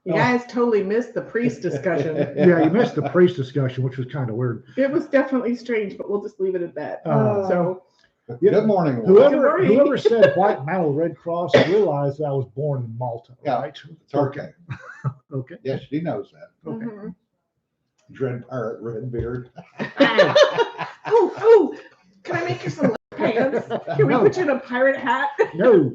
You guys totally missed the priest discussion. Yeah, you missed the priest discussion, which was kind of weird. It was definitely strange, but we'll just leave it at that. So Good morning. Whoever said white mantle Red Cross realized I was born in Malta, Yeah. right? It's okay. Okay. Yes, she knows that. Okay. mhm. Dread pirate, red beard. Oh, can I make you some pants? Can we No. put you in a pirate hat? No,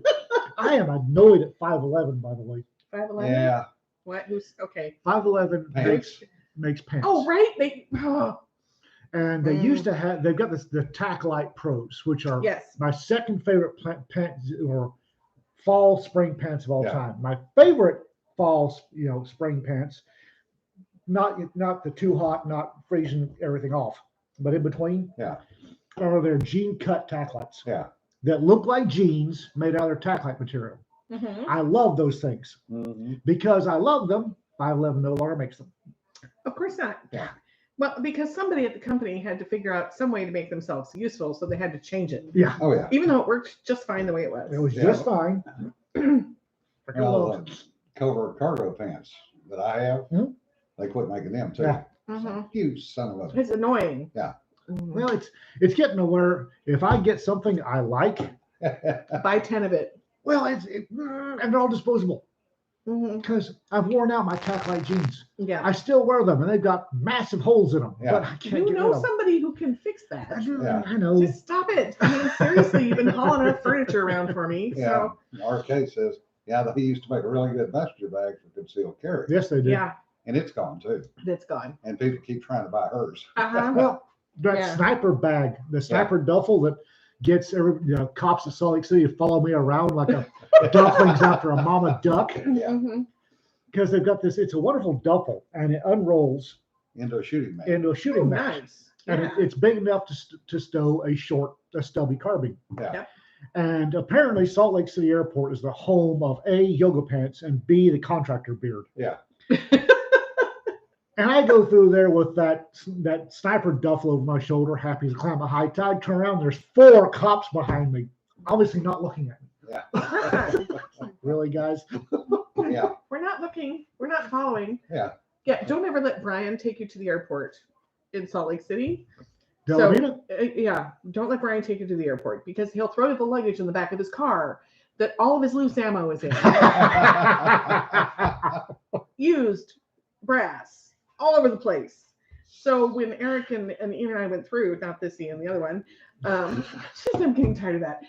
I am annoyed at 5'11", by the way. 5'11"? Yeah. What? Who's okay? 5'11" Pants. makes pants. Oh, right. And they used to have, they've got the Tack Light Pros, which are Yes. my second favorite pants or fall spring pants of all Yeah. time. My favorite fall, spring pants, not the too hot, not freezing everything off, but in between. Yeah. Are their jean cut Tack Lights. Yeah. That look like jeans made out of their Tack Light material. Mhm. I love those things. Mm-hmm. Because I love them. 5'11" no longer makes them. Of course not. Yeah. Well, because somebody at the company had to figure out some way to make themselves useful, so they had to change it. Yeah. Oh yeah. Even though it worked just fine the way it was. It was Yeah. just fine. Well, the covert cargo pants that I have, they quit making them too. Yeah. Mhm. Huge son of a. It's annoying. Yeah. Mhm. Well, it's getting to where if I get something I like, Buy 10 of it. well, and they're all disposable Mhm. because I've worn out my Tack Light jeans. Yeah. I still wear them, and they've got massive holes in them. Yeah. But I can't You get know rid of them. somebody who can fix that. Yeah. I know. Just stop it. I mean, seriously, you've been hauling enough furniture around for me. Yeah. So, RK says, yeah, he used to make a really good messenger bag for concealed carry. Yes, they do. yeah, And it's gone too. that's gone. And people keep trying to buy hers. Uh-huh. Well, that Yeah. sniper bag, the sniper duffel that gets cops at Salt Lake City to follow me around like a ducklings after a mama duck. Yeah. Mhm. Because they've got this, it's a wonderful duffel, and it unrolls Into a shooting match. into a shooting Oh, match. nice. And Yeah. it's big enough to stow a stubby carbine. Yeah. Yep. And apparently Salt Lake City Airport is the home of A, yoga pants, and B, the contractor beard. Yeah. And I go through there with that sniper duffel over my shoulder, happy to climb a high tide, turn around, there's 4 cops behind me, obviously not looking at me. Yeah. Really, guys? Yeah. We're not looking. We're not following. Yeah. Yeah. Don't ever let Brian take you to the airport in Salt Lake City. Delavina? Yeah, don't let Brian take you to the airport because he'll throw the luggage in the back of his car that all of his loose ammo is in. Used brass all over the place. So when Eric and Ian and I went through, not this Ian, the other one, I'm getting tired of that.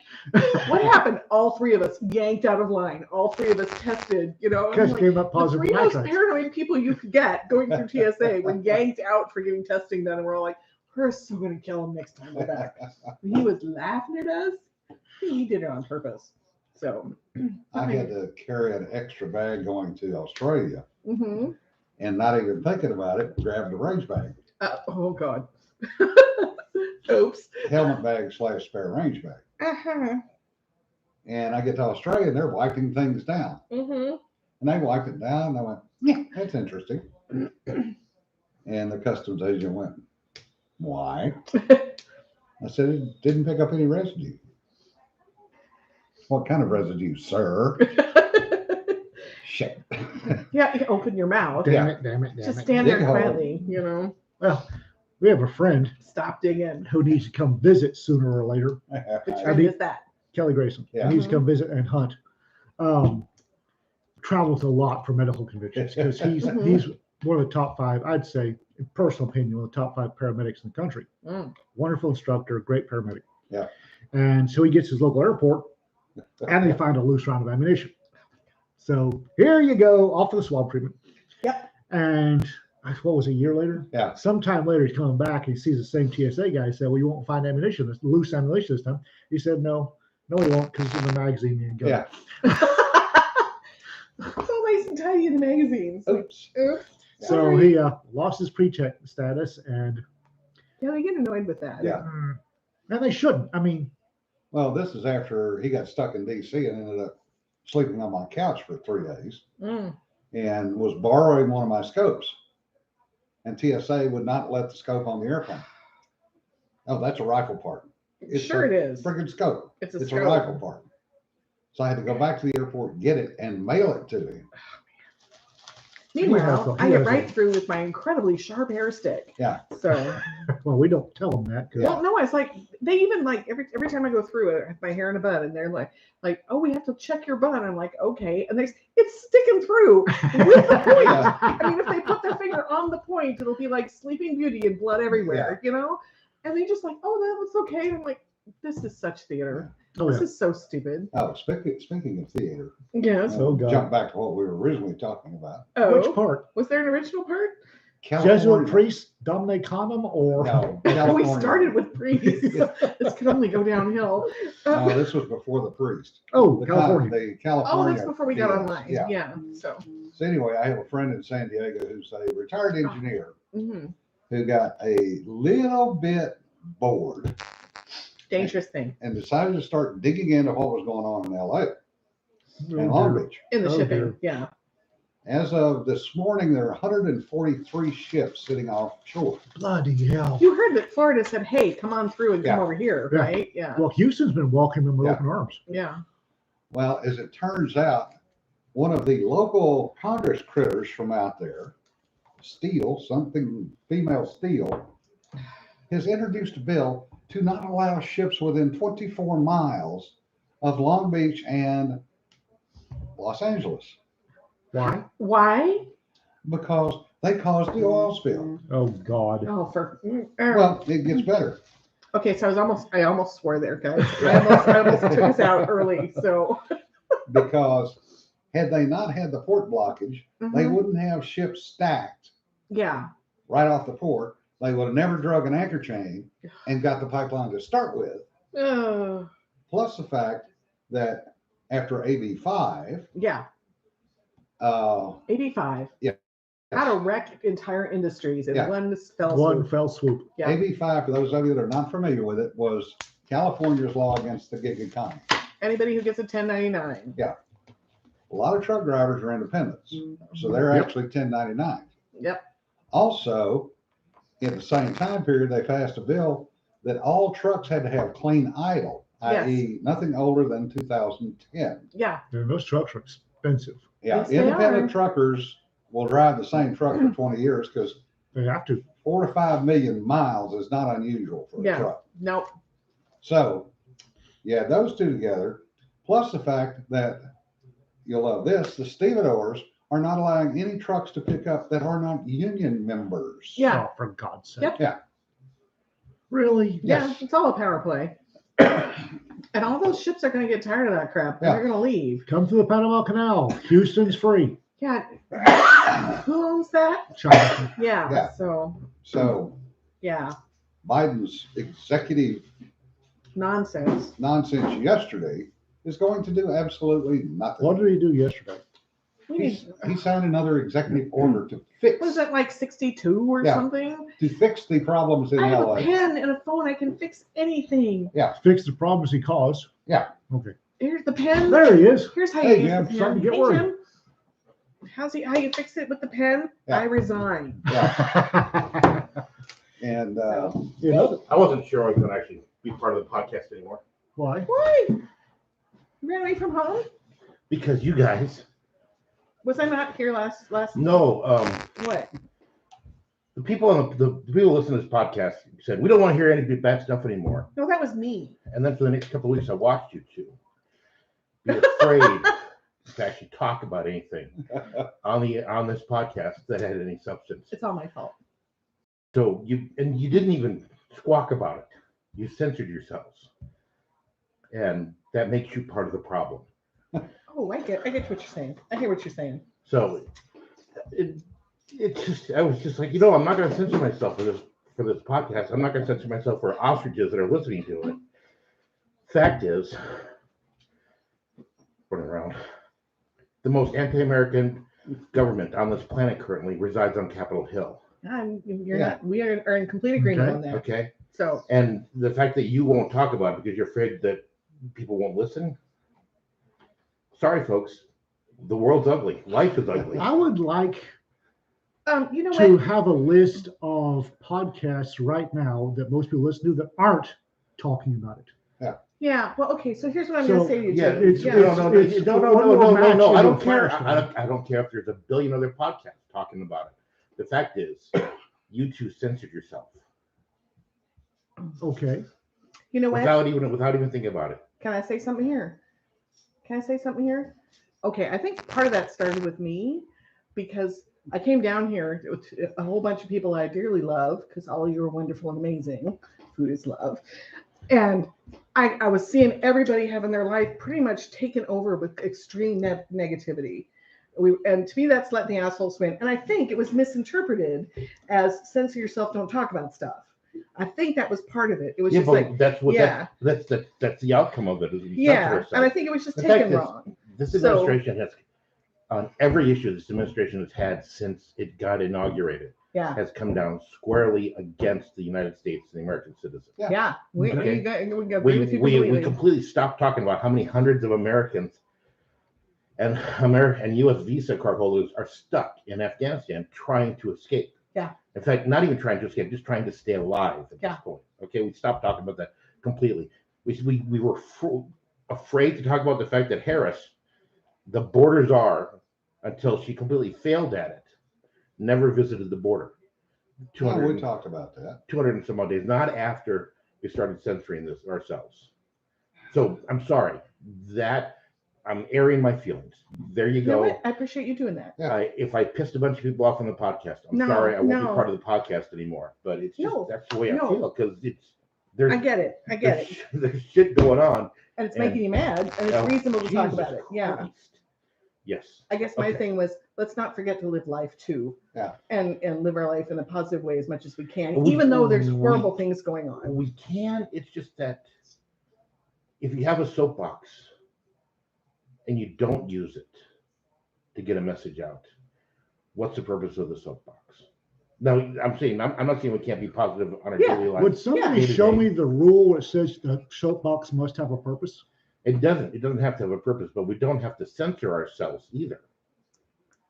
What happened? All 3 of us yanked out of line. All 3 of us tested, I'm Because like, came up the positive 3 most nitrites. paranoid people you could get going through TSA were yanked out for getting testing done, and we're all like, we're so going to kill him next time we're back. He was laughing at us. He did it on purpose. So I had to carry an extra bag going to Australia hmm and not even thinking about it, grabbed a range bag, oh God. Oops. helmet bag / spare range bag. Uh-huh. And I get to Australia and they're wiping things down. Mm-hmm. And they wiped it down and I went, yeah, that's interesting. And the customs agent went, why? I said, it didn't pick up any residue. What kind of residue, sir? Shit. Yeah, you open your mouth. Damn it, damn it, damn Just it. stand there Dig a hole. quietly, Well, we have a friend Stop digging. who needs to come visit sooner or later. Which I friend mean- is that? Kelly Grayson. Yeah. He needs to come visit and hunt. Travels a lot for medical conventions because he's Mhm. he's one of the top 5, I'd say, in personal opinion, one of the top 5 paramedics in the country. Mm. Wonderful instructor, great paramedic. Yeah. And so he gets his local airport and they find a loose round of ammunition. So here you go, off for the swab treatment. Yep. And what was it, a year later? Yeah. Sometime later, he's coming back. He sees the same TSA guy. He said, well, you won't find ammunition, this loose ammunition this time. He said, no, he won't because it's in the magazine. You go. Yeah. So nice and tidy in the magazines. Oops. Oops. So Sorry. he lost his pre-check status, and Yeah, they get annoyed with that. Yeah. and they shouldn't. I mean, Well, this is after he got stuck in DC and ended up sleeping on my couch for 3 days Mm. and was borrowing one of my scopes. And TSA would not let the scope on the airplane. Oh, that's a rifle part. It's Sure a it is. Friggin' scope. It's a It's a scope. rifle part. So I had to go back to the airport, get it, and mail it to him. Meanwhile, I he get has right a- through with my incredibly sharp hair stick. Yeah. So, Well, we don't tell them that. 'cause- well, no, it's like they even like every time I go through it, I have my hair in a bun, and they're like, oh, we have to check your bun. I'm like, okay, and it's sticking through with the point. I mean, if they put their finger on the point, it'll be like Sleeping Beauty and blood everywhere, you know. And they just like, oh, that looks okay. And I'm like, this is such theater. Oh, This yeah. is so stupid. Oh, speaking of theater, Yes. Oh, God. jump back to what we were originally talking about. Oh, Which part? was there an original part? Jesuit priest Dominic Condom or No, We California. started with priests. This can only go downhill. No, this was before the priest. oh The California? The Oh, California. that's before we got deals. online. Yeah. Yeah. So. So anyway, I have a friend in San Diego who's a retired engineer hmm who got a little bit bored Dangerous thing and decided to start digging into what was going on in LA and Long Beach. in the Oh, shipping. dear. Yeah. As of this morning, there are 143 ships sitting offshore. Bloody hell. You heard that Florida said, "Hey, come on through and come Yeah. over here," Yeah. right? Yeah. Well, Houston's been welcoming them with Yeah. open arms. Yeah. Well, as it turns out, one of the local Congress critters from out there, female Steele, has introduced a bill to not allow ships within 24 miles of Long Beach and Los Angeles Why? Why? because they caused the oil spill. Oh, God. Oh, for Well, it gets better. okay. So I almost swore there, guys. I almost took us out early. So Because had they not had the port blockage, they Mhm. wouldn't have ships stacked yeah. right off the port. They would have never drug an anchor chain and got the pipeline to start with. Oh, Plus the fact that after AB5, yeah. uh, 85. Yeah. How to wreck entire industries in Yeah. one fell One swoop. fell swoop. Yeah. AB5, for those of you that are not familiar with it, was California's law against the gig economy. Anybody who gets a 1099. A lot of truck drivers are independents, so they're Yep. actually 1099. Yep. Also, in the same time period, they passed a bill that all trucks had to have clean idle, Yes. i.e. nothing older than 2010. Yeah. And those trucks are expensive. Yeah, Yes, they independent are. truckers will drive the same truck for 20 years because They have to. 4 to 5 million miles is not unusual for a Yeah. truck. Nope. So, yeah, those two together, plus the fact that you'll love this, the stevedores are not allowing any trucks to pick up that are not union members. Yeah. Oh, for God's sake. Yep. Yeah. Really? Yeah. Yes. It's all a power play. And all those ships are going to get tired of that crap. And Yeah. they're going to leave. Come to the Panama Canal. Houston's free. Yeah. Who owns that? China. Yeah. Yeah. So, So yeah. Biden's executive Nonsense. nonsense yesterday is going to do absolutely nothing. What did he do yesterday? We need, He signed another executive order to fix what is that, like 62 or Yeah. something? the problems in I have LA. a pen and a phone. I can fix anything. Fix the problems he caused. Yeah. Okay. Here's the pen. There he is. Here's how Hey, you Jim, use the starting pen. to get Hey, worried. Jim. How you fix it with the pen? Yeah. I resign. Yeah. And You know, I wasn't sure I was going to actually be part of the podcast anymore why? Why? You ran away from home? because you guys. Was I not here last? No, What? the people on the people who listen to this podcast said we don't want to hear any bad stuff anymore. No, that was me. And then for the next couple of weeks, I watched you two be afraid to actually talk about anything on this podcast that had any substance. It's all my fault. So you didn't even squawk about it. You censored yourselves, and that makes you part of the problem. Oh, I get what you're saying. I hear what you're saying. So I was just like, I'm not going to censor myself for this podcast. I'm not going to censor myself for ostriches that are listening to it. Fact is, running around, the most anti-American government on this planet currently resides on Capitol Hill. You're Yeah. not. We are in complete agreement Okay. on that. Okay, So and the fact that you won't talk about it because you're afraid that people won't listen. Sorry, folks. The world's ugly. Life is ugly. I would like you know to what? have a list of podcasts right now that most people listen to that aren't talking about it. Yeah. Well, okay. So here's what I'm going to So, say to you, Yeah, Jim. it's- Yeah. no. I don't care. First. I don't care if there's a billion other podcasts talking about it. The fact is, you two censored yourself Okay. You know what? without even thinking about it. Can I say something here? Can I say something here? Okay, I think part of that started with me because I came down here with a whole bunch of people I dearly love because all of you are wonderful and amazing. Food is love. And I was seeing everybody having their life pretty much taken over with extreme negativity. And to me, that's let the assholes win. And I think it was misinterpreted as censor yourself, don't talk about stuff. I think that was part of it. It was Yeah, just but like, that's what yeah. that's the outcome of it. Is we censor yeah. ourselves. And I think it was just The fact taken is, wrong. This So- administration has, on every issue this administration has had since it got inaugurated, Yeah. has come down squarely against the United States and the American citizen. Yeah. Yeah. We Okay. agree with you We completely. completely stopped talking about how many hundreds of Americans and U.S. visa card holders are stuck in Afghanistan trying to escape. Yeah. In fact, not even trying to escape, just trying to stay alive at Yeah. this point. Okay, we stopped talking about that completely. We were afraid to talk about the fact that Harris, the border czar, until she completely failed at it, never visited the border. Yeah, we talked about that. 200 and some odd days, not after we started censoring this ourselves. So I'm sorry that I'm airing my feelings. There you You know go. what? I appreciate you doing that. Yeah. If I pissed a bunch of people off on the podcast, I'm No, sorry. I won't be no. part of the podcast anymore. But it's just No, that's the way I no. feel because I get it. I get it. There's shit going on. And it's And- making you mad, and it's Oh, reasonable to talk Jesus about it. Yeah. Christ. Yes. I guess my Okay. thing was let's not forget to live life too. Yeah. And live our life in a positive way as much as we can, We- even though there's we- horrible things going on. We can. It's just that if you have a soapbox and you don't use it to get a message out, what's the purpose of the soapbox? Now, I'm saying I'm not saying we can't be positive on our Yeah. daily life. Would somebody Day to show day. me the rule that says the soapbox must have a purpose? It doesn't. It doesn't have to have a purpose, but we don't have to censor ourselves either.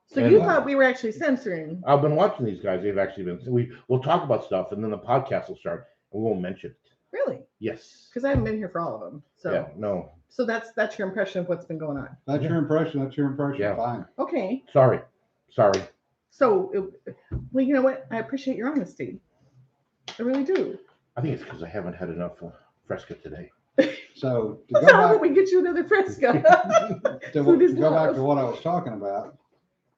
So And- you thought we were actually censoring? I've been watching these guys. They've actually been. We'll talk about stuff, and then the podcast will start, and we won't mention it. Really? Yes. Because I haven't been here for all of them. So Yeah. No. so that's your impression of what's been going on. That's your impression. That's your impression. Yeah. Fine. Okay. Sorry. So well, you know what? I appreciate your honesty. I really do. I think it's because I haven't had enough Fresca today. So to That's go how back, we get you another Fresca. to, Food is to go back love. to what I was talking about.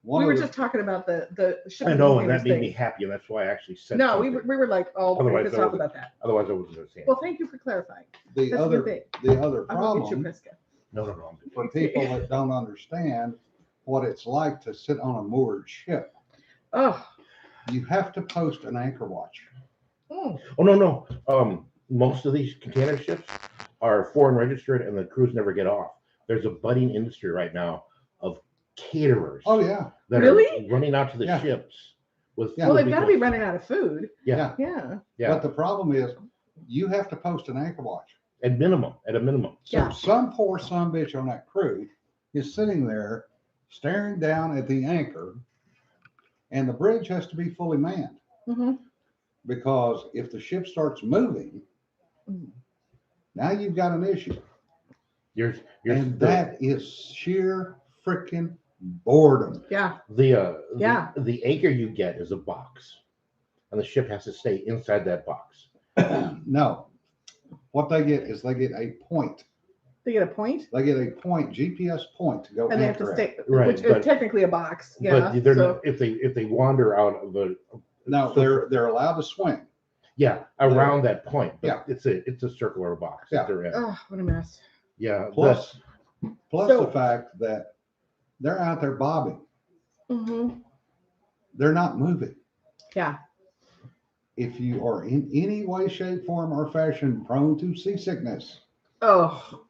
We were just talking about the I shipping know, and containers that made thing. me happy, and that's why I actually said. No, something. we were like all Otherwise, pissed I off would- about that. Otherwise, I wasn't going to say it. Well, thank you for clarifying. the That's a other good thing. the other I'm gonna get you problem Fresca. No. for people that don't understand what it's like to sit on a moored ship. Oh. You have to post an anchor watch. Mm. Oh no. Most of these container ships are foreign registered, and the crews never get off. There's a budding industry right now of caterers. Oh yeah. that Really? are running out to the Yeah. ships with. Yeah. Well, food they've got to be because- running out of food. Yeah. Yeah. Yeah. But the problem is you have to post an anchor watch. At a minimum. So Yeah. some poor son bitch on that crew is sitting there staring down at the anchor, and the bridge has to be fully manned hmm because if the ship starts moving, Mhm. now you've got an issue. You're And that is sheer freaking boredom. Yeah. the the anchor you get is a box, and the ship has to stay inside that box. No. What they get is they get a point. They get a point, They get a point, GPS point to go and they have to anchor at. stay, Right, which but- is technically a box. Yeah. But they're so, not, if they wander out of the No, they're allowed to swing. around that point. But Yeah. it's a circular box Yeah. that they're in. oh, what a mess. Yeah. Plus So- the fact that they're out there bobbing. hmm They're not moving. Yeah. If you are in any way, shape, form, or fashion prone to seasickness, Oh.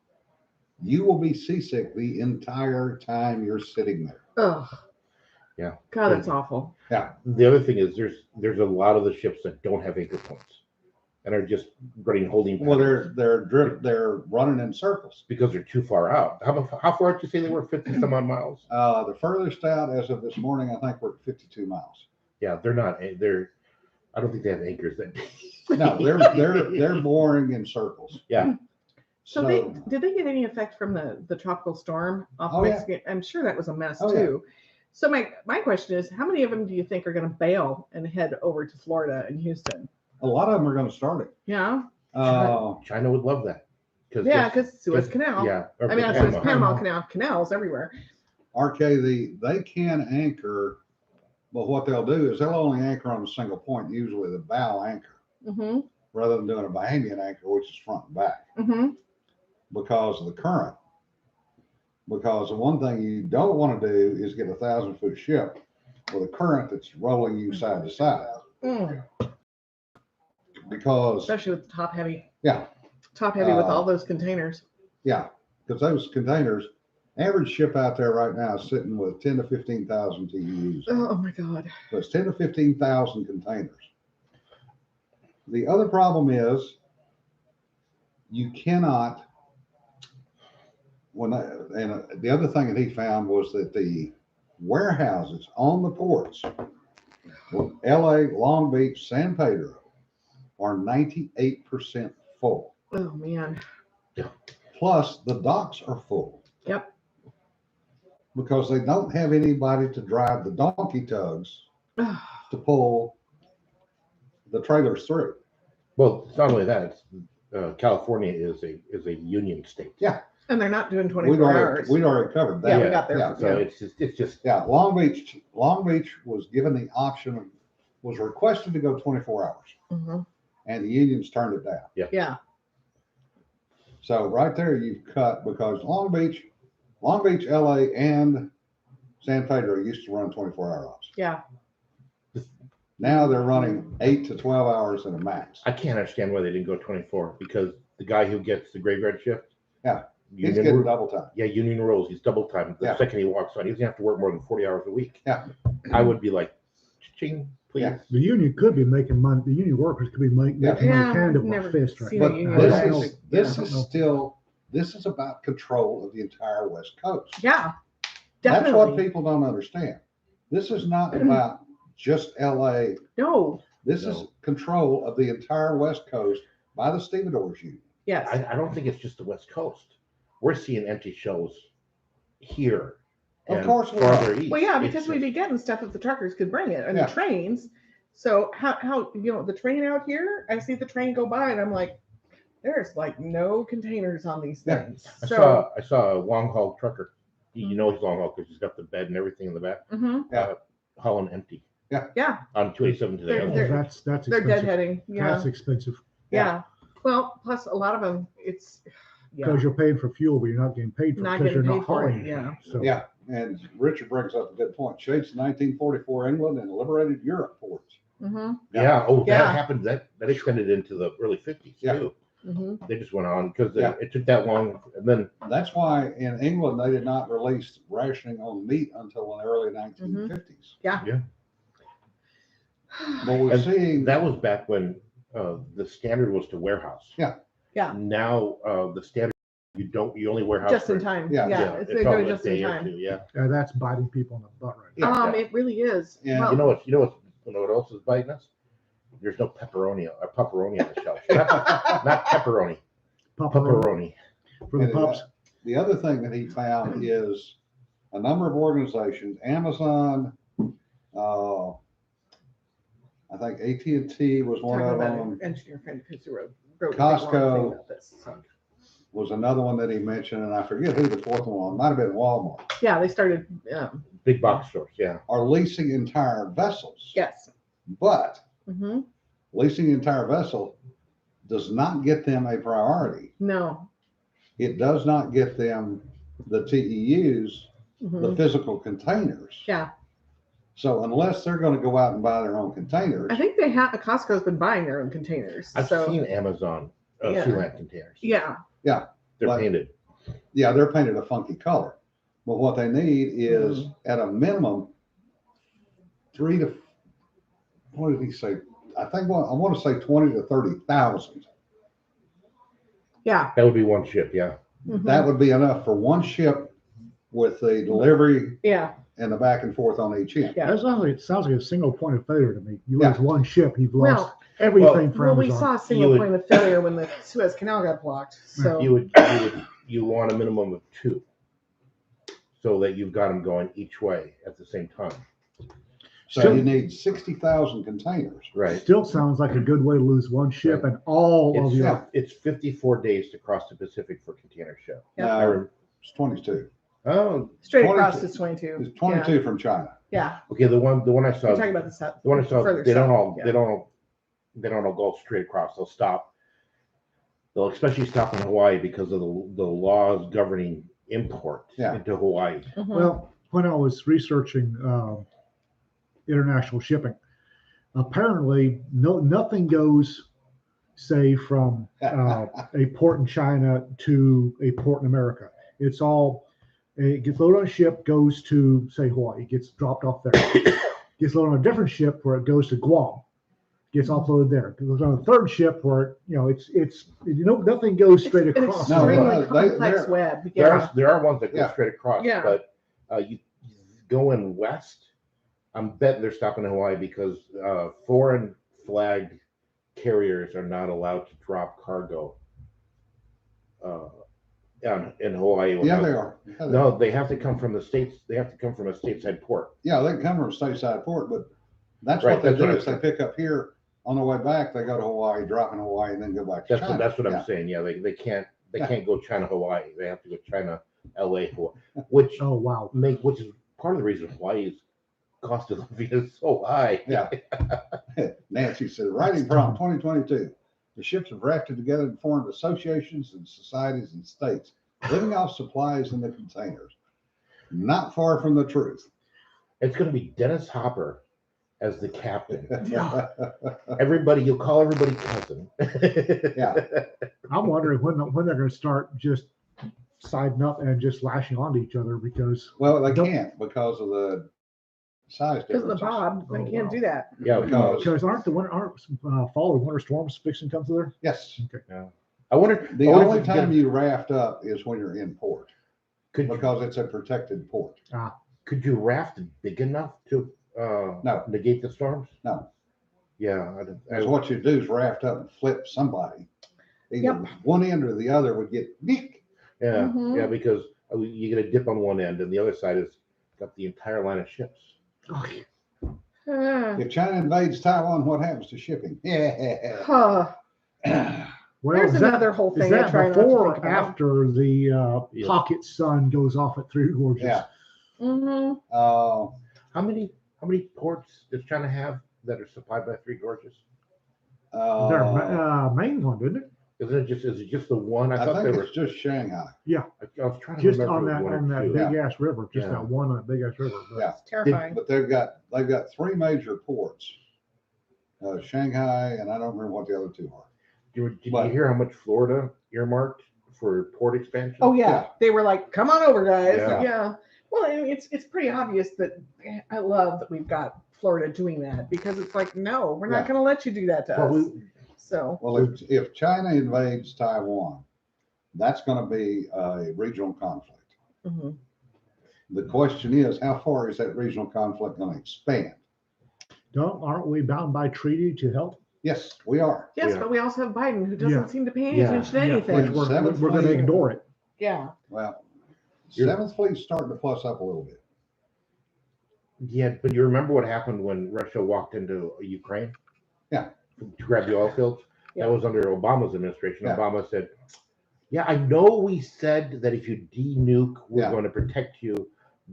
you will be seasick the entire time you're sitting there. Oh. Yeah. God, that's awful. The other thing is there's a lot of the ships that don't have anchor points and are just running holding Well, patterns they're running in circles. because they're too far out. How far did you say they were? 50 some odd miles? The furthest out as of this morning, I think we're at 52 miles. Yeah, they're not. I don't think they have anchors that. No, they're boring in circles. Yeah. So did they get any effect from the tropical storm off Oh, yeah. Mexico? I'm sure that was a mess Oh, yeah. too. So my question is, how many of them do you think are going to bail and head over to Florida and Houston? A lot of them are going to start it. Yeah, China would love that. yeah, because Suez Canal. Yeah. I mean, that's Panama Canal, canals everywhere. RK, they can anchor, but what they'll do is they'll only anchor on a single point, usually the bow anchor, Mm-hmm. rather than doing a Bahamian anchor, which is front and back, Mm-hmm. because of the current. Because the one thing you don't want to do is get a 1,000-foot ship with a current that's rolling you side to side. Mm. Because, Especially with top heavy. yeah, Top heavy with all those containers. yeah, because those containers, average ship out there right now is sitting with 10 to 15,000 TEUs. Oh my God. So it's 10 to 15,000 containers. The other problem is you cannot, the other thing that he found was that the warehouses on the ports, LA, Long Beach, San Pedro, are 98% full. Oh man. Plus the docks are full. Yep. Because they don't have anybody to drive the donkey tugs to pull the trailers through. Well, it's not only that. It's, California is a union state. Yeah. And they're not doing 24 hours. We'd already covered that. Yeah, we got there. Yeah. So it's just Yeah, Long Beach was given the option of, was requested to go 24 hours, Mm-hmm. and the unions turned it down. Yeah. So right there, you've cut, because Long Beach, LA, and San Pedro used to run 24-hour routes. Yeah. Now they're running 8 to 12 hours at a max. I can't understand why they didn't go 24, because the guy who gets the graveyard shift, Yeah, he's union getting ru- double time. yeah, union rules. He's double time. The Yeah. second he walks on, he doesn't have to work more than 40 hours a week. Yeah. I would be like, ching, please. Yeah. The union could be making money. The union workers could be making Yeah. money Yeah, hand never over fist right seen now. a But union. I don't know. this I is don't know. still, this is about control of the entire West Coast. Yeah. That's Definitely. what people don't understand. This is not about just LA. No. This is control of the entire West Coast by the stevedores union. Yes. I don't think it's just the West Coast. We're seeing empty shells here. Of and course we farther are. east. Well, yeah, It's because we'd be getting stuff if the truckers could bring it, and Yeah. the trains. So how the train out here? I see the train go by, and I'm like, there's like no containers on these Yeah. things. I So. saw a long haul trucker. You know he's long haul because he's got the bed and everything in the back. Mhm. Hauling empty Yeah. on 287 today. They're- That's They're expensive. deadheading. Yeah. That's expensive Yeah. Well, plus a lot of them, it's because you're paying for fuel, but you're not getting paid for it not because getting you're paid not for hauling. it. Yeah. So Yeah, and Richard brings up a good point. Shades 1944 England and liberated Europe ports. Mm-hmm. Yeah. Oh, Yeah. that happened. That extended into the early 50s Yeah. too. Mm-hmm. They just went on because Yeah. it took that long. And then That's why in England they did not release rationing on meat until the early 1950s. Yeah. Yeah. But we're And seeing that was back when the standard was to warehouse. Yeah. Yeah. Now the standard you only warehouse Just in for- time. Yeah. Yeah. it's They go all to a just in day or time. two, yeah. that's biting people in the butt right now. Yeah. Yeah. It really is. Yeah. Well, You know what else is biting us? There's no pepperoni or pepperoni on the shelf. Not pepperoni. Pepperoni. For the And pups. the other thing that he found is a number of organizations, Amazon, I think AT&T was one talking of about them, an engineer friend who wrote a big Costco. long thing about this. So. was another one that he mentioned, and I forget who the fourth one was. Might have been Walmart. Yeah, they started. Big box stores, yeah. Are leasing entire vessels. Yes. But Mm-hmm. leasing the entire vessel does not get them a priority. No. It does not get them the TEUs, Mhm. the physical containers. Yeah. So unless they're going to go out and buy their own containers, I think they have. Costco's been buying their own containers. I've so seen Amazon Yeah. sealant containers. yeah. They're but- painted. yeah, they're painted a funky color. But what they need is at a minimum 3 to, what did he say? I want to say 20 to 30,000. Yeah. That would be one ship, yeah. Mhm. That would be enough for one ship with the delivery Yeah. and the back and forth on each end. Yeah. That sounds like a single point of failure to me. You Yeah. lose one ship, you've Well- lost everything for Well, we Amazon. saw a single would- point of failure when the Suez Canal got blocked. So You want a minimum of 2, so that you've got them going each way at the same time. So Still- you need 60,000 containers. Right. Still sounds like a good way to lose one ship and all of It's, the it's 54 days to cross the Pacific for container ship. Yeah. No, it's 22. Oh, straight 22 across is 22. It's 22 from China. Yeah. okay. The one I saw. We're talking about the south. The one I saw, further they don't south, all, yeah. they don't all go straight across. They'll stop. They'll especially stop in Hawaii because of the laws governing import Yeah. into Hawaii. Mhm. Well, when I was researching international shipping, apparently nothing goes, say, from a port in China to a port in America. It's all, it gets loaded on a ship, goes to, say, Hawaii, gets dropped off there. Gets loaded on a different ship where it goes to Guam, gets offloaded there. It goes on a third ship where, nothing goes straight It's an across. No, extremely they- complex they're- web. There Yeah. are ones that go Yeah. straight across, Yeah. but you going west, I'm betting they're stopping in Hawaii because foreign flagged carriers are not allowed to drop cargo in Hawaii. Yeah, they are. Yeah, they No, are. they have to come from the states. They have to come from a stateside port. Yeah, they can come from stateside port, but that's Right, what they that's what do I'm is they pick up here on the way back, they go to Hawaii, drop in Hawaii, and then go back to China. That's what Yeah. I'm saying. Yeah, they can't Yeah. can't go China Hawaii. They have to go China LA Hawaii, which Oh, wow. which is part of the reason Hawaii's cost of living is so high. Yeah. Nancy said, writing prompt 2022. The ships have rafted together and formed associations and societies and states, living off supplies in the containers. Not far from the truth. It's going to be Dennis Hopper as the captain. Yeah. You'll call everybody cousin. I'm wondering when they're going to start just siding up and just lashing onto each other because Well, they can't because of the size Because of the differences. bob, they Oh, can't wow. do that. Yeah, Because- because aren't fall or winter storms fixing to come through there? Yes. I wonder. The I wonder only if you time could you raft up is when you're in port get- because it's a protected port. could you raft big enough to No. negate the storms? No. Yeah, Because what you do is raft up and flip somebody. Either Yep. one end or the other would get nick. yeah, Mhm. yeah. Because you get a dip on one end, and the other side has got the entire line of ships. If China invades Taiwan, what happens to shipping? Yeah. Huh. Well, There's is that- another whole Is thing I that try not to before think or about. after the Yeah. pocket sun goes off at Three Gorges? Yeah. Mhm. How many ports does China have that are supplied by Three Gorges? Their main one, didn't it? Is it just the one? I I thought think there were. it's just Shanghai. I was trying to Just remember on one or that two. big ass river, just Yeah. that one on that big ass river. But Yeah. It's terrifying. But they've got three major ports. Shanghai, and I don't remember what the other two are. Did you But- hear how much Florida earmarked for port expansion? Oh yeah. Yeah. They were like, "Come on over, guys." Yeah. Yeah. Well, I mean, it's pretty obvious that I love that we've got Florida doing that because it's like, no, we're not Yeah. going to let you do that to Well, us. we- So Well, if China invades Taiwan, that's going to be a regional conflict. mhm. The question is, how far is that regional conflict going to expand? aren't we bound by treaty to help? Yes, we are. yes, Yeah. but we also have Biden who doesn't Yeah. seem to pay any Yeah. attention to Yeah, anything. which Yeah. we're Seventh going to fleet. ignore it. Yeah. Well, You're- Seventh Fleet's starting to plus up a little bit. Yeah, but you remember what happened when Russia walked into Ukraine? Yeah. To grab the oil fields? Yeah. That was under Obama's administration. Yeah. Obama said, yeah, I know we said that if you de-nuke, we're Yeah. going to protect you,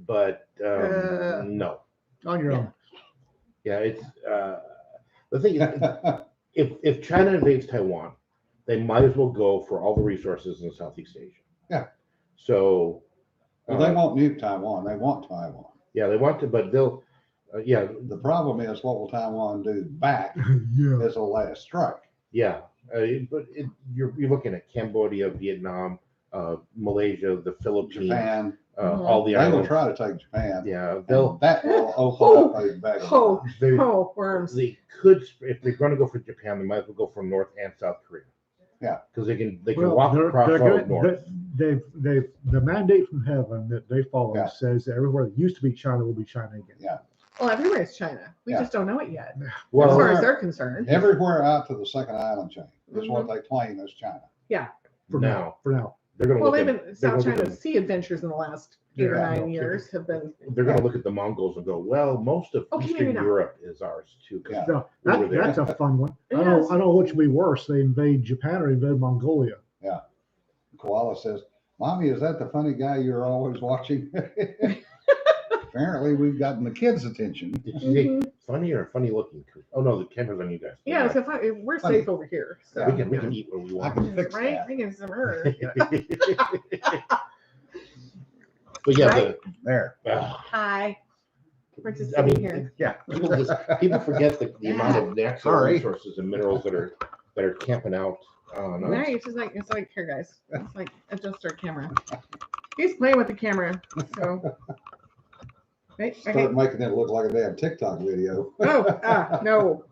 but no. On your Yeah. own. Yeah, it's the thing is, if China invades Taiwan, they might as well go for all the resources in Southeast Asia. Yeah. So Well, they won't nuke Taiwan. They want Taiwan. yeah, they want to, but they'll yeah, The problem is, what will Taiwan do back Yeah. as a last strike? yeah. You're looking at Cambodia, Vietnam, Malaysia, the Philippines, Japan, all the they will islands. try to take Japan. Yeah, And they'll that will open up a bag of Oh. worms. they, Oh, worms. they could if they're going to go for Japan, they might as well go from North and South Korea. because they can Well, walk across all gonna- of north. they've the mandate from heaven that they follow Yeah. says that everywhere that used to be China will be China again. Yeah. Well, everywhere is China. We Yeah. just don't know it yet. As Well, far as they're concerned. Everywhere out to the second island chain is what they claim is China. For now now. they're going to Well, look they've at been South look at China them. Sea adventures in the last 8 or Yeah, 9 no years have been. They're going to look at the Mongols and go, well, most of Okay, Eastern maybe not. Europe is ours too. 'cause Yeah. No, we were there. that's a fun one. Yes. I don't know which would be worse. They invade Japan or invade Mongolia. Koala says, Mommy, is that the funny guy you're always watching? Apparently, we've gotten the kids' attention. Did you say Mhm. funny or funny looking? Oh no, the camera's on you guys. Yeah, Never so we're Funny. safe over here. So, mind. we can eat what we I want. can fix right? that. We can some herb. But yeah, Right. There. Hi. We're just I sitting mean, here. Yeah. people forget the amount of natural Sorry. resources and minerals that are camping out on Right, it's like here, guys. It's like adjust our camera. He's playing with the camera. So, right? Start Okay. making it look like a damn TikTok video. Oh, no.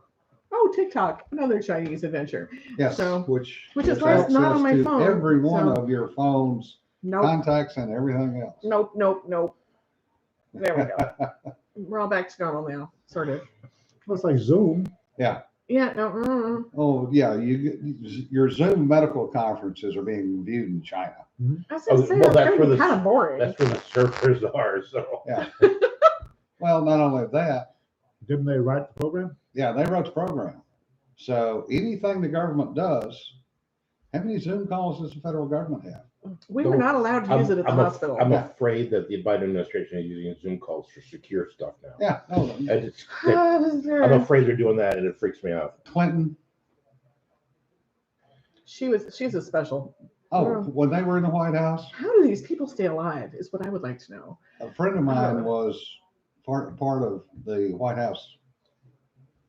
Oh, TikTok, another Chinese adventure. Yes, So- which which is gives why it's not access on my to phone, every one so- of your phone's Nope, contacts and everything else. nope, nope, nope. There we go. We're all back to normal now, sort of. Looks like Zoom. Yeah, no. Oh yeah, your Zoom medical conferences are being viewed in China. I was gonna say, well, that's that's gonna where be the- kind of boring. That's where the surfers are. So Yeah. Well, not only that, Didn't they write the program? yeah, they wrote the program. So anything the government does, how many Zoom calls does the federal government have? We were not allowed to use it at the hospital. I'm Yeah. afraid that the Biden administration is using Zoom calls for secure stuff now. Yeah, no, And I'm afraid they're doing that, and it freaks me out. Clinton. She's a special. Oh, Yeah. when they were in the White House, How do these people stay alive? Is what I would like to know. a friend of mine was part of the White House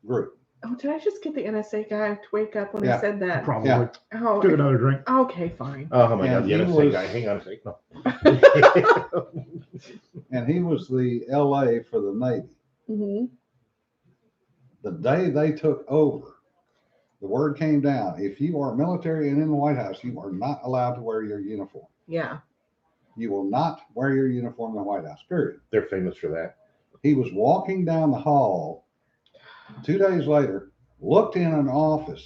group. Oh, did I just get the NSA guy to wake up when I Yeah. said that? Probably. Yeah. Oh, Took another drink. okay, fine. Oh my And God, the he NSA was- guy. Hang on a second. No. And he was the LA for the Navy. Hmm. The day they took over, the word came down, if you are military and in the White House, you are not allowed to wear your uniform. Yeah. You will not wear your uniform in the White House, period. They're famous for that. He was walking down the hall 2 days later, looked in an office.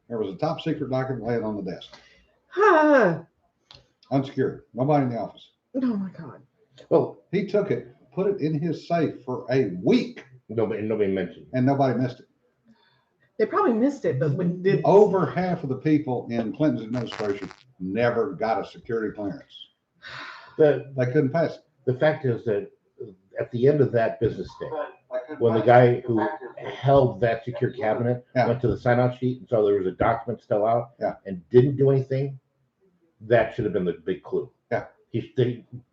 There was a top secret document laying on the desk, Ah, unsecured, nobody in the office. oh my God. Well, He took it, put it in his safe for a week, nobody mentioned. and nobody missed it. They probably missed it, but when did Over half of the people in Clinton's administration never got a security clearance. The They couldn't pass it. the fact is that at the end of that business day, when the guy who held that secure cabinet Yeah. went to the sign-out sheet and saw there was a document still out Yeah. and didn't do anything, that should have been the big clue. Yeah.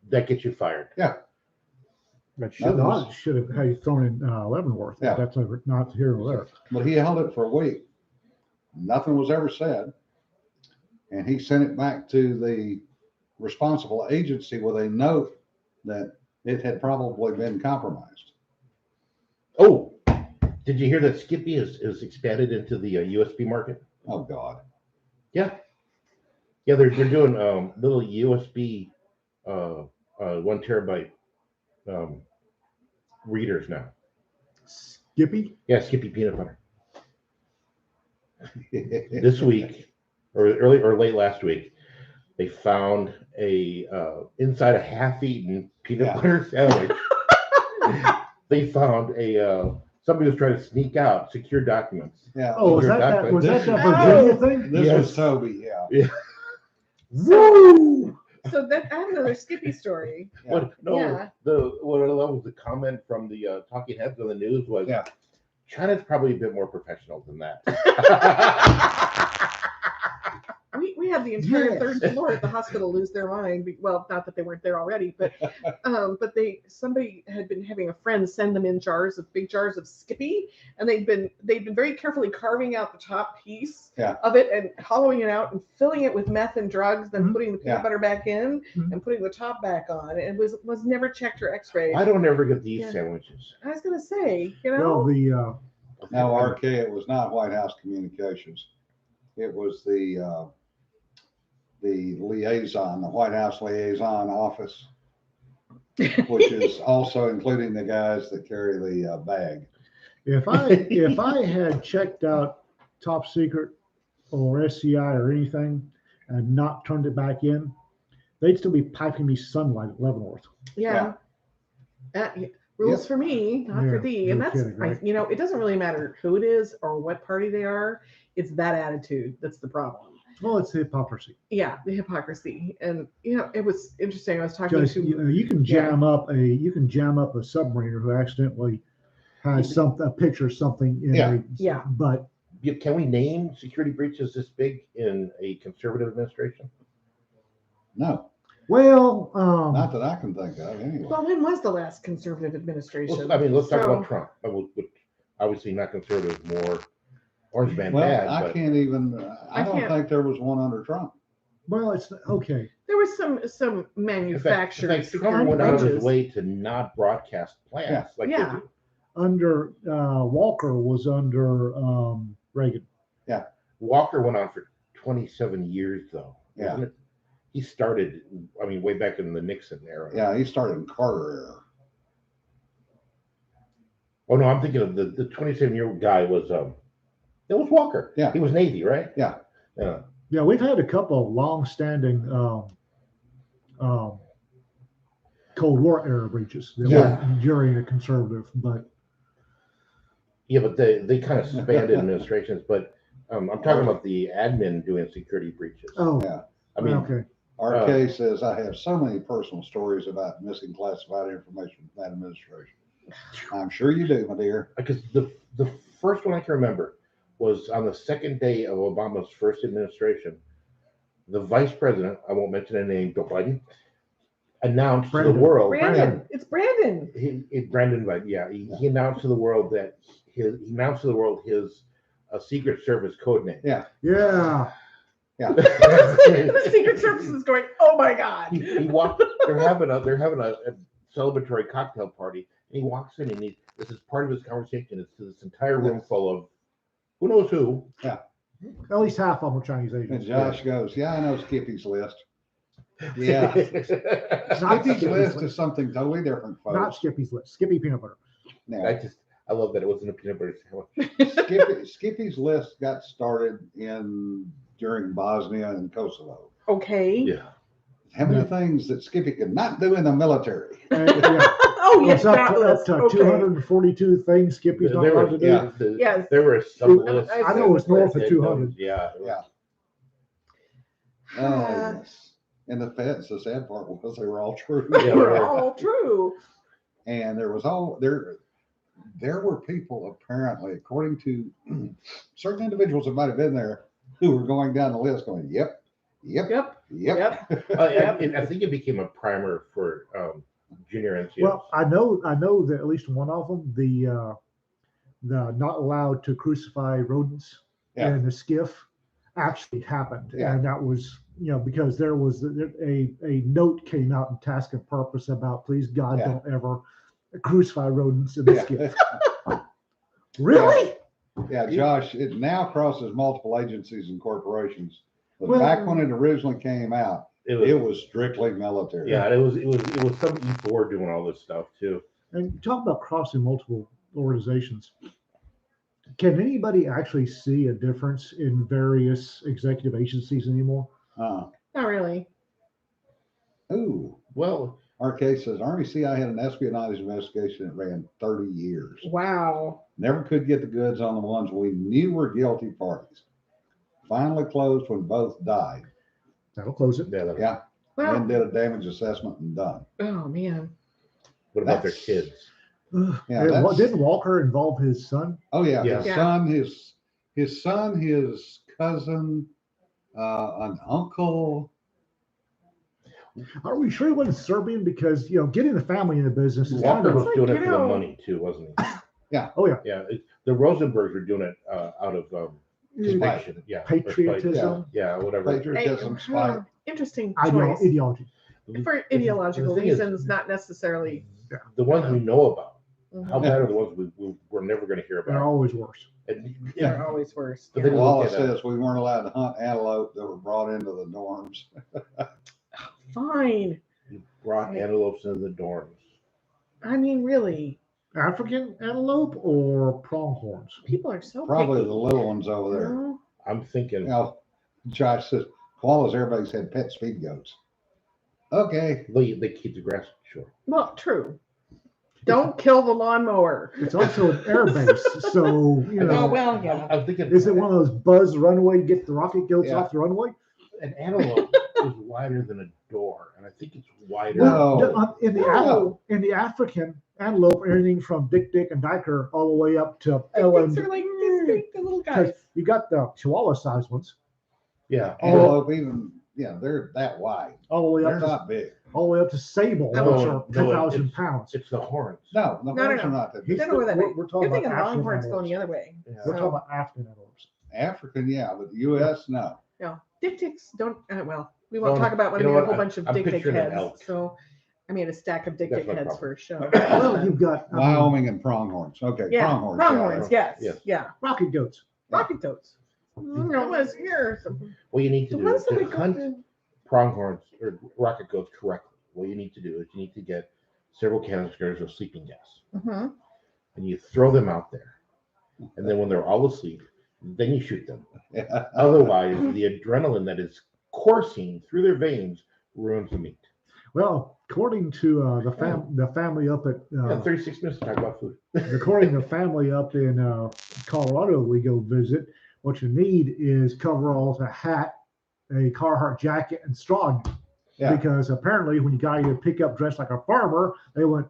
That gets you fired. That should was- have had you thrown in Leavenworth. Yeah. That's not here or there. But he held it for a week. Nothing was ever said. And he sent it back to the responsible agency with a note that it had probably been compromised. Oh, did you hear that Skippy is expanded into the USB market? Oh, God. Yeah, they're doing little USB 1 terabyte readers now. Skippy? Yeah, Skippy peanut butter. This week, or early or late last week, they found a inside a half-eaten peanut Yeah. butter sandwich. They found somebody was trying to sneak out secure documents. Yeah. Oh, was Your that document. was that This that is- Virginia thing? This Yes. was Toby, yeah. Woo! so that I have another Skippy story. Yeah. What? No, Yeah. what I love was the comment from the talking heads on the news was, Yeah. China's probably a bit more professional than that. We had the entire Yes. third floor at the hospital lose their mind. Well, not that they weren't there already, but somebody had been having a friend send them in big jars of Skippy, and they'd been very carefully carving out the top piece Yeah. of it and hollowing it out and filling it with meth and drugs, then Mhm. putting the peanut Yeah. butter back in Mhm. and putting the top back on. And it was never checked or X-rayed. I don't ever get these Yeah. sandwiches. I was gonna say, you Well, know, the No, RK, it was not White House communications. It was the liaison, the White House liaison office, which is also including the guys that carry the bag. If I had checked out Top Secret or SCI or anything and not turned it back in, they'd still be piping me sunlight at Leavenworth. Yeah. Rules for me, not for Yeah, thee. And no that's, kidding, right? it doesn't really matter who it is or what party they are. It's that attitude that's the problem. Well, it's hypocrisy. Yeah, the hypocrisy. And, it was interesting. I was talking Because to. you can jam up a submariner who accidentally has a picture of something in Yeah. a Yeah. but Can we name security breaches this big in a conservative administration? No, well, not that I can think of anyway. Well, when was the last conservative administration? Let's talk So- about Trump. Obviously not conservative, more orange man Well, bad. I but can't even, I don't can't- think there was one under Trump. well, it's okay. There was some in manufactured fact, Trump security went out of his breaches. way to not broadcast plans Yeah. like Yeah. they do. Under Walker was under Reagan. Walker went on for 27 years, though. Yeah. Wasn't it? He started, way back in the Nixon era. Yeah, he started in Carter era. Oh no, I'm thinking of the 27-year-old guy was it was Walker. Yeah. He was Navy, right? Yeah. Yeah. Yeah, we've had a couple of long-standing Cold War era breaches that were during a conservative, but Yeah, but they kind of spanned administrations. But I'm talking about the admin doing security breaches. oh, Yeah. I mean, okay. RK says, I have so many personal stories about missing classified information from that administration. I'm sure you do, my dear. because the first one I can remember was on the second day of Obama's first administration. The vice president, I won't mention a name, Joe Biden, announced to Brandon. the world. Brandon. It's Brandon. Brandon Biden, yeah. He announced to the world that his Secret Service code name. Yeah. Yeah. Yeah. The Secret Service is going, oh my God. He walked. They're having a celebratory cocktail party, and he walks in, and this is part of his conversation. It's to this entire room full of who knows who. At least half of them are Chinese And agents. Josh goes, yeah, I know Skippy's list. Yeah. Not Skippy's list list. is something totally different, Not folks. Skippy's list. Skippy peanut butter. Now, I love that it wasn't a peanut butter sandwich. Skippy's list got started during Bosnia and Kosovo. Okay. Yeah. How many things that Skippy could not do in the military? And, yeah, Oh, yes, it's up that to, list. up to Okay. 242 things Skippy's not allowed to do. Yes. There were some lists. I know it's north of that 200. Yeah. Yeah. Oh, yes. And the sad part was they were all true. Yeah, We're all true. And there were people apparently, according to certain individuals that might have been there, who were going down the list going, yep, Yep. yep. And I think it became a primer for junior NCOs. Well, I know that at least one of them, the not allowed to crucify rodents Yeah. in the skiff, actually happened, Yeah. and that was because there was a note came out in Task and Purpose about please God Yeah. don't ever crucify rodents in the Yeah. skiff. Really? Yeah, Josh, it now crosses multiple agencies and corporations. But Well- back when it originally came out, it was strictly military. yeah, it was some E4 doing all this stuff too. And talk about crossing multiple organizations. Can anybody actually see a difference in various executive agencies anymore? Uh, Not really. ooh, Well, RK says Army CI had an espionage investigation that ran 30 years. Wow. Never could get the goods on the ones we knew were guilty parties. Finally closed when both died. That'll close it. yeah. Yeah. Well, Then did a damage assessment and done. oh man. What about their That's- kids? Yeah, that's- Didn't Walker involve his son? Oh yeah, Yeah. his Yeah. son, his son, his cousin, an uncle. Are we sure he wasn't Serbian? Because getting the family in the business is kind Walker of was like, doing it you for the know- money too, wasn't he? oh yeah, Yeah, the Rosenbergs were doing it out of conviction. Yeah, or spite. patriotism, Yeah, whatever. Patriotism, Hey, spite. interesting choice. ideology. For ideological The thing is, reasons, not necessarily. the ones we know about. Mhm. How bad are the ones we're never going to hear They're about? always worse. And, They're always worse. But Yeah. then- Wallace look at says we weren't allowed to hunt antelope that were brought into the dorms. Fine. you brought antelopes into the dorms. I mean, really, African antelope or pronghorns? people are so Probably picky. the little ones over there. No. I'm thinking, You know, Josh says koalas. Everybody's had pet speed goats. Okay. they keep the grass short. Well, true. Don't kill the lawnmower. It's also an air base, so you Oh, know. well, yeah. I'm thinking, Is it one of those buzz runway, get the rocket goats Yeah. off the runway? an antelope is wider than a door, and I think it's wider. No. In the No. in the African antelope, everything from Dick and Diker all the way up to These Ellen. are like this big, the little guys. You got the Chihuahua sized ones, Yeah. Antelope even, they're that wide. all the way They're up to not big. Sable, No, which are no, 10,000 it's- pounds. It's the horns. No, the No, horns no. are not that He's- big. Don't know where that we're is. talking Good thing a about African longhorn's going the antelopes. other way. Yeah. We're So- talking about African antelopes. African, yeah, but U.S. no. No, Dick-Dicks don't, well, we won't No, talk about when you we know have a whole what? bunch of I'm Dick picturing an heads. elk. So, I mean, a stack of Dick That's no heads problem. for a show. Well, you've got Wyoming and pronghorns. Okay, Yeah, pronghorns. pronghorns, yes, Yes. yeah. rocket goats. Rocket goats. No, was here. What you need to The do ones that we to got hunt to, pronghorns or rocket goats correctly, what you need to do is you need to get several canisters of sleeping gas, Mhm. and you throw them out there, and then when they're all asleep, then you shoot them. Yeah. Otherwise, the adrenaline that is coursing through their veins ruins the meat. Well, according to the family up at Yeah, 36 minutes to talk about food. according to the family up in Colorado, we go visit. What you need is coveralls, a hat, a Carhartt jacket, and straw. Yeah. Because apparently, when you got your pickup dressed like a farmer, they went.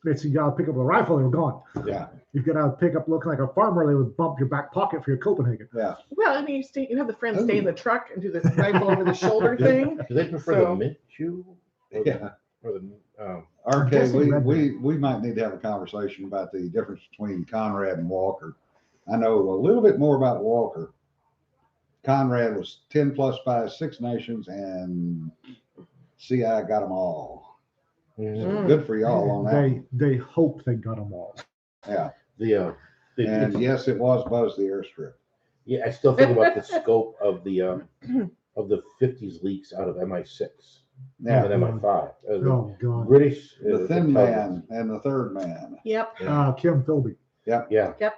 If you got to pick up a rifle, they were gone. Yeah. If you got to pick up looking like a farmer, they would bump your back pocket for your Copenhagen. Yeah. well, I mean, you have the friends Ooh. stay in the truck and do this rifle over the shoulder thing. Do they prefer So- the mint chew? Or Yeah. Or the, RK, guessing we might need to have a conversation about the difference between Conrad and Walker. I know a little bit more about Walker. Conrad was 10 plus by 6 nations, and CI got them all. Mm. Good for y'all on that. They hope they got them all. Yeah. the And yes, it was Buzz the airstrip. yeah, I still think about the scope of the 50s leaks out of MI6 Yeah. and MI5. Oh God. British, The Thin intelligence. Man and the Third Man. Yep. Kim Philby. Yeah. Yep.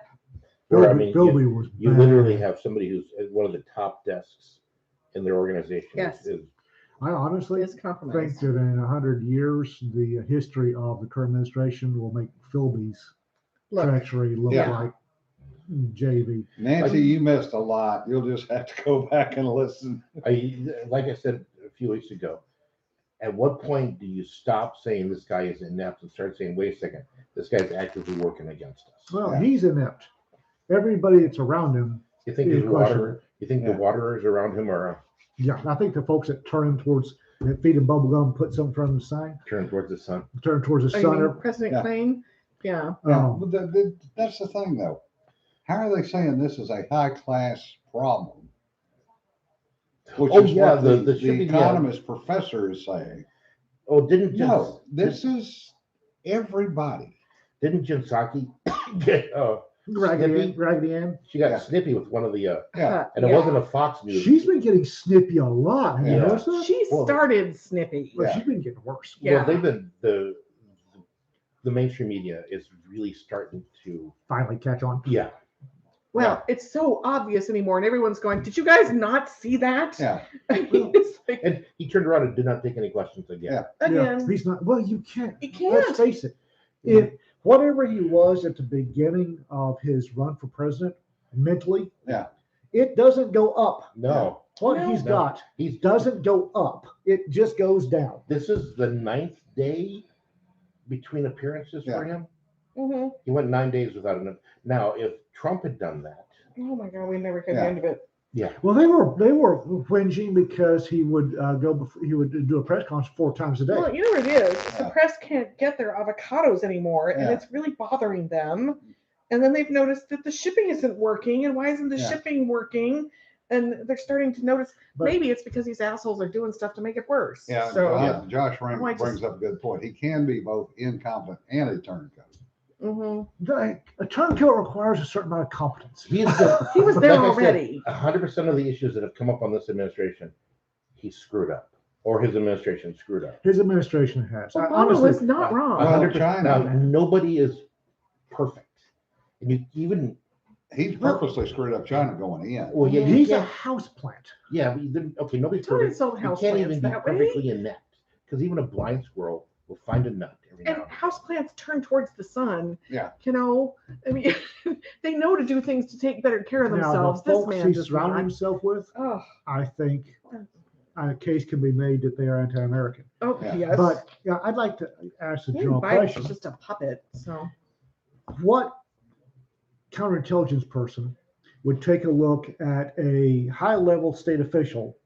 Where, I mean, Philby was. you bad. literally have somebody who's at one of the top desks in their organization. Yes. I honestly It's think compromised. that in 100 years, the history of the current administration will make Philby's Look, treachery look Yeah. like JV. Nancy, you missed a lot. You'll just have to go back and listen. Like I said a few weeks ago, at what point do you stop saying this guy is inept and start saying, wait a second, this guy's actively working against us? Well, Yeah. he's inept. Everybody that's around him, You think Yeah, his question. water? You think Yeah. the waterers around him are yeah, I think the folks that turn him towards, that feed him bubble gum, put something in front of the sign, turned towards the sun? turn towards the oh, you sun. mean President Yeah. Klain? Yeah. Yeah, Um, but that's the thing, though. How are they saying this is a high class problem? Which Oh, is yeah, what the the shipping, economist professor is saying. Oh, didn't No, this is everybody. didn't Jinsaki get Raggedy Ann. she got Yeah. snippy with one of the Yeah. and it Yeah. wasn't a Fox News. She's been getting snippy a lot. Have you Yeah. noticed that? She Well, started snippy. But Yeah. she's been getting worse. Yeah. Well, they've been the mainstream media is really starting to Finally catch on. yeah. Well, it's so obvious anymore, and everyone's going, "Did you guys not see that?" Yeah. I mean, it's like And he turned around and did not take any questions again. Yeah. Yeah, again, he's not. Well, you can't. you Let's can't. face it. If whatever he was at the beginning of his run for president, mentally, Yeah. it doesn't go up. No, What No. he's No. got he's doesn't go up. It just goes down. this is the 9th day between appearances for him. hmm He went 9 days without an. Now, if Trump had done that, Oh my God, we never get Yeah. the end of it. yeah, Well, they were whinging because he would go before, he would do a press conference 4 times a day. Well, you know what it is? The Yeah. press can't get their avocados anymore, and Yeah. it's really bothering them. And then they've noticed that the shipping isn't working, and why isn't the Yeah. shipping working? And they're starting to notice But- maybe it's because these assholes are doing stuff to make it worse. Yeah. So Josh I just- brings up a good point. He can be both incompetent and a turncoat. A turncoat requires a certain amount of competence. He is the, He was there like I said, already. 100% of the issues that have come up on this administration, he screwed up, or his administration screwed up. His administration has. Obama Honestly, was not wrong. Well, 100%. China. Now, nobody is perfect, and you even He's purposely screwed up China going in. well, yeah, you he's a can't- house plant. yeah, but okay, nobody's Don't perfect. insult You house can't plants even be that way. perfectly inept, because even a blind squirrel will find a nut every now And and then. houseplants turn towards the sun. Yeah. You know, I mean, they know to do things to take better care of Now, themselves. the This folks man he's does surrounding not. himself with, Oh, I think a case can be made that they are anti-American. oh Yeah. yes. But yeah, I'd like to ask the Hey, general Biden's question: just a puppet. So what counterintelligence person would take a look at a high-level state official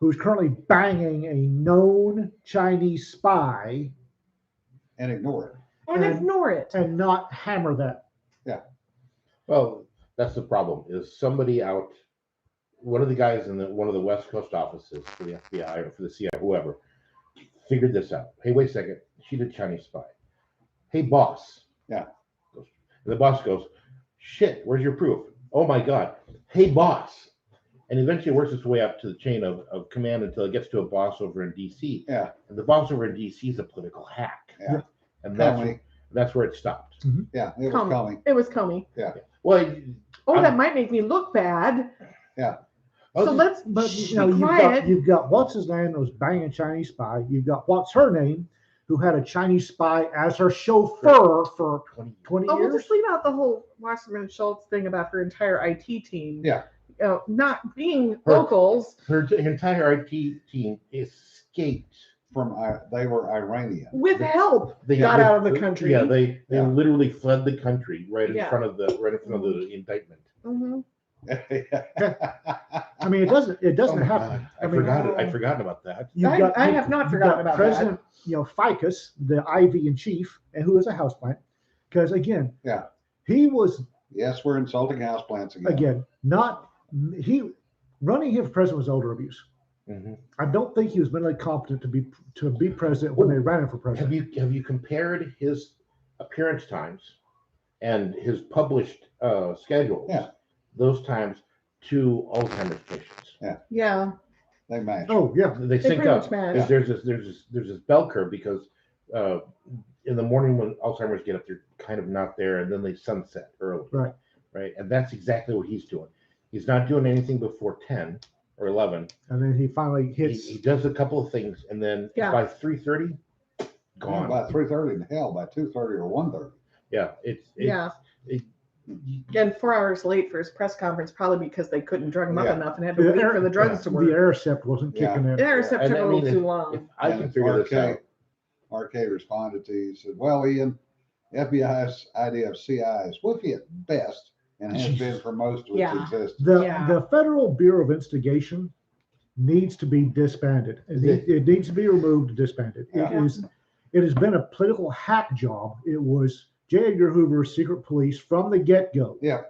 who's currently banging a known Chinese spy And ignore it. and And- ignore it. and not hammer that? Well, that's the problem. Is somebody out? One of the guys in one of the West Coast offices for the FBI or for the CIA, whoever, figured this out. Hey, wait a second. She's a Chinese spy. Hey, boss. Yeah. And the boss goes, shit, where's your proof? Oh my God. Hey, boss. And eventually works its way up to the chain of command until it gets to a boss over in DC. Yeah. And the boss over in DC is a political hack. Yeah. And Comey. that's where it stopped. Yeah, it was Comey. coming. It was Comey. Well, Oh, that might make me look bad. oh, So let's But be you know, quiet. you've got what's his name that was banging a Chinese spy. You've got what's her name who had a Chinese spy as her chauffeur for 20 Oh, we'll years. just leave out the whole Wasserman Schultz thing about her entire IT team. Yeah. Not being Her- locals her entire IT team escaped. They were Iranian. with help. They Got out of the country. Yeah, they Yeah. literally fled the country right in Yeah. front of the indictment. Mhm. I mean, it doesn't Oh my happen. God, I mean, I'd forgotten about that. You've I have not you've forgotten got about President, Ficus, the IV in chief, and who is a houseplant. Because again, Yeah. he was Yes, we're insulting houseplants again. running him for president was elder abuse. Mhm. I don't think he was mentally competent to be president when they ran him for president. Have you compared his appearance times and his published schedules? Yeah. Those times to Alzheimer's patients. Yeah. They match. Oh yeah, They They sync pretty up. much match. There's this bell curve because in the morning when Alzheimer's get up, they're kind of not there, and then they sunset early. Right. Right. And that's exactly what he's doing. He's not doing anything before 10 or 11. and then he finally hits. He does a couple of things, and then Yeah. by 3:30, gone. By 3:30 in hell, by 2:30 or 1:30. Yeah. Yeah. It, Again, 4 hours late for his press conference, probably because they couldn't drug him up Yeah. enough and had to wait for the drugs to the work. Intercept wasn't Yeah. kicking in. The intercept And took I a little mean, too if long. I can figure this out. RK responded to you, he said, well, Ian, FBI's idea of CI is woofy at best and has been for most of its Yeah. existence. Yeah. The Federal Bureau of Investigation needs to be disbanded. It needs to be removed and disbanded. Yeah. It has been a political hack job. It was J. Edgar Hoover's secret police from the get-go. Yeah.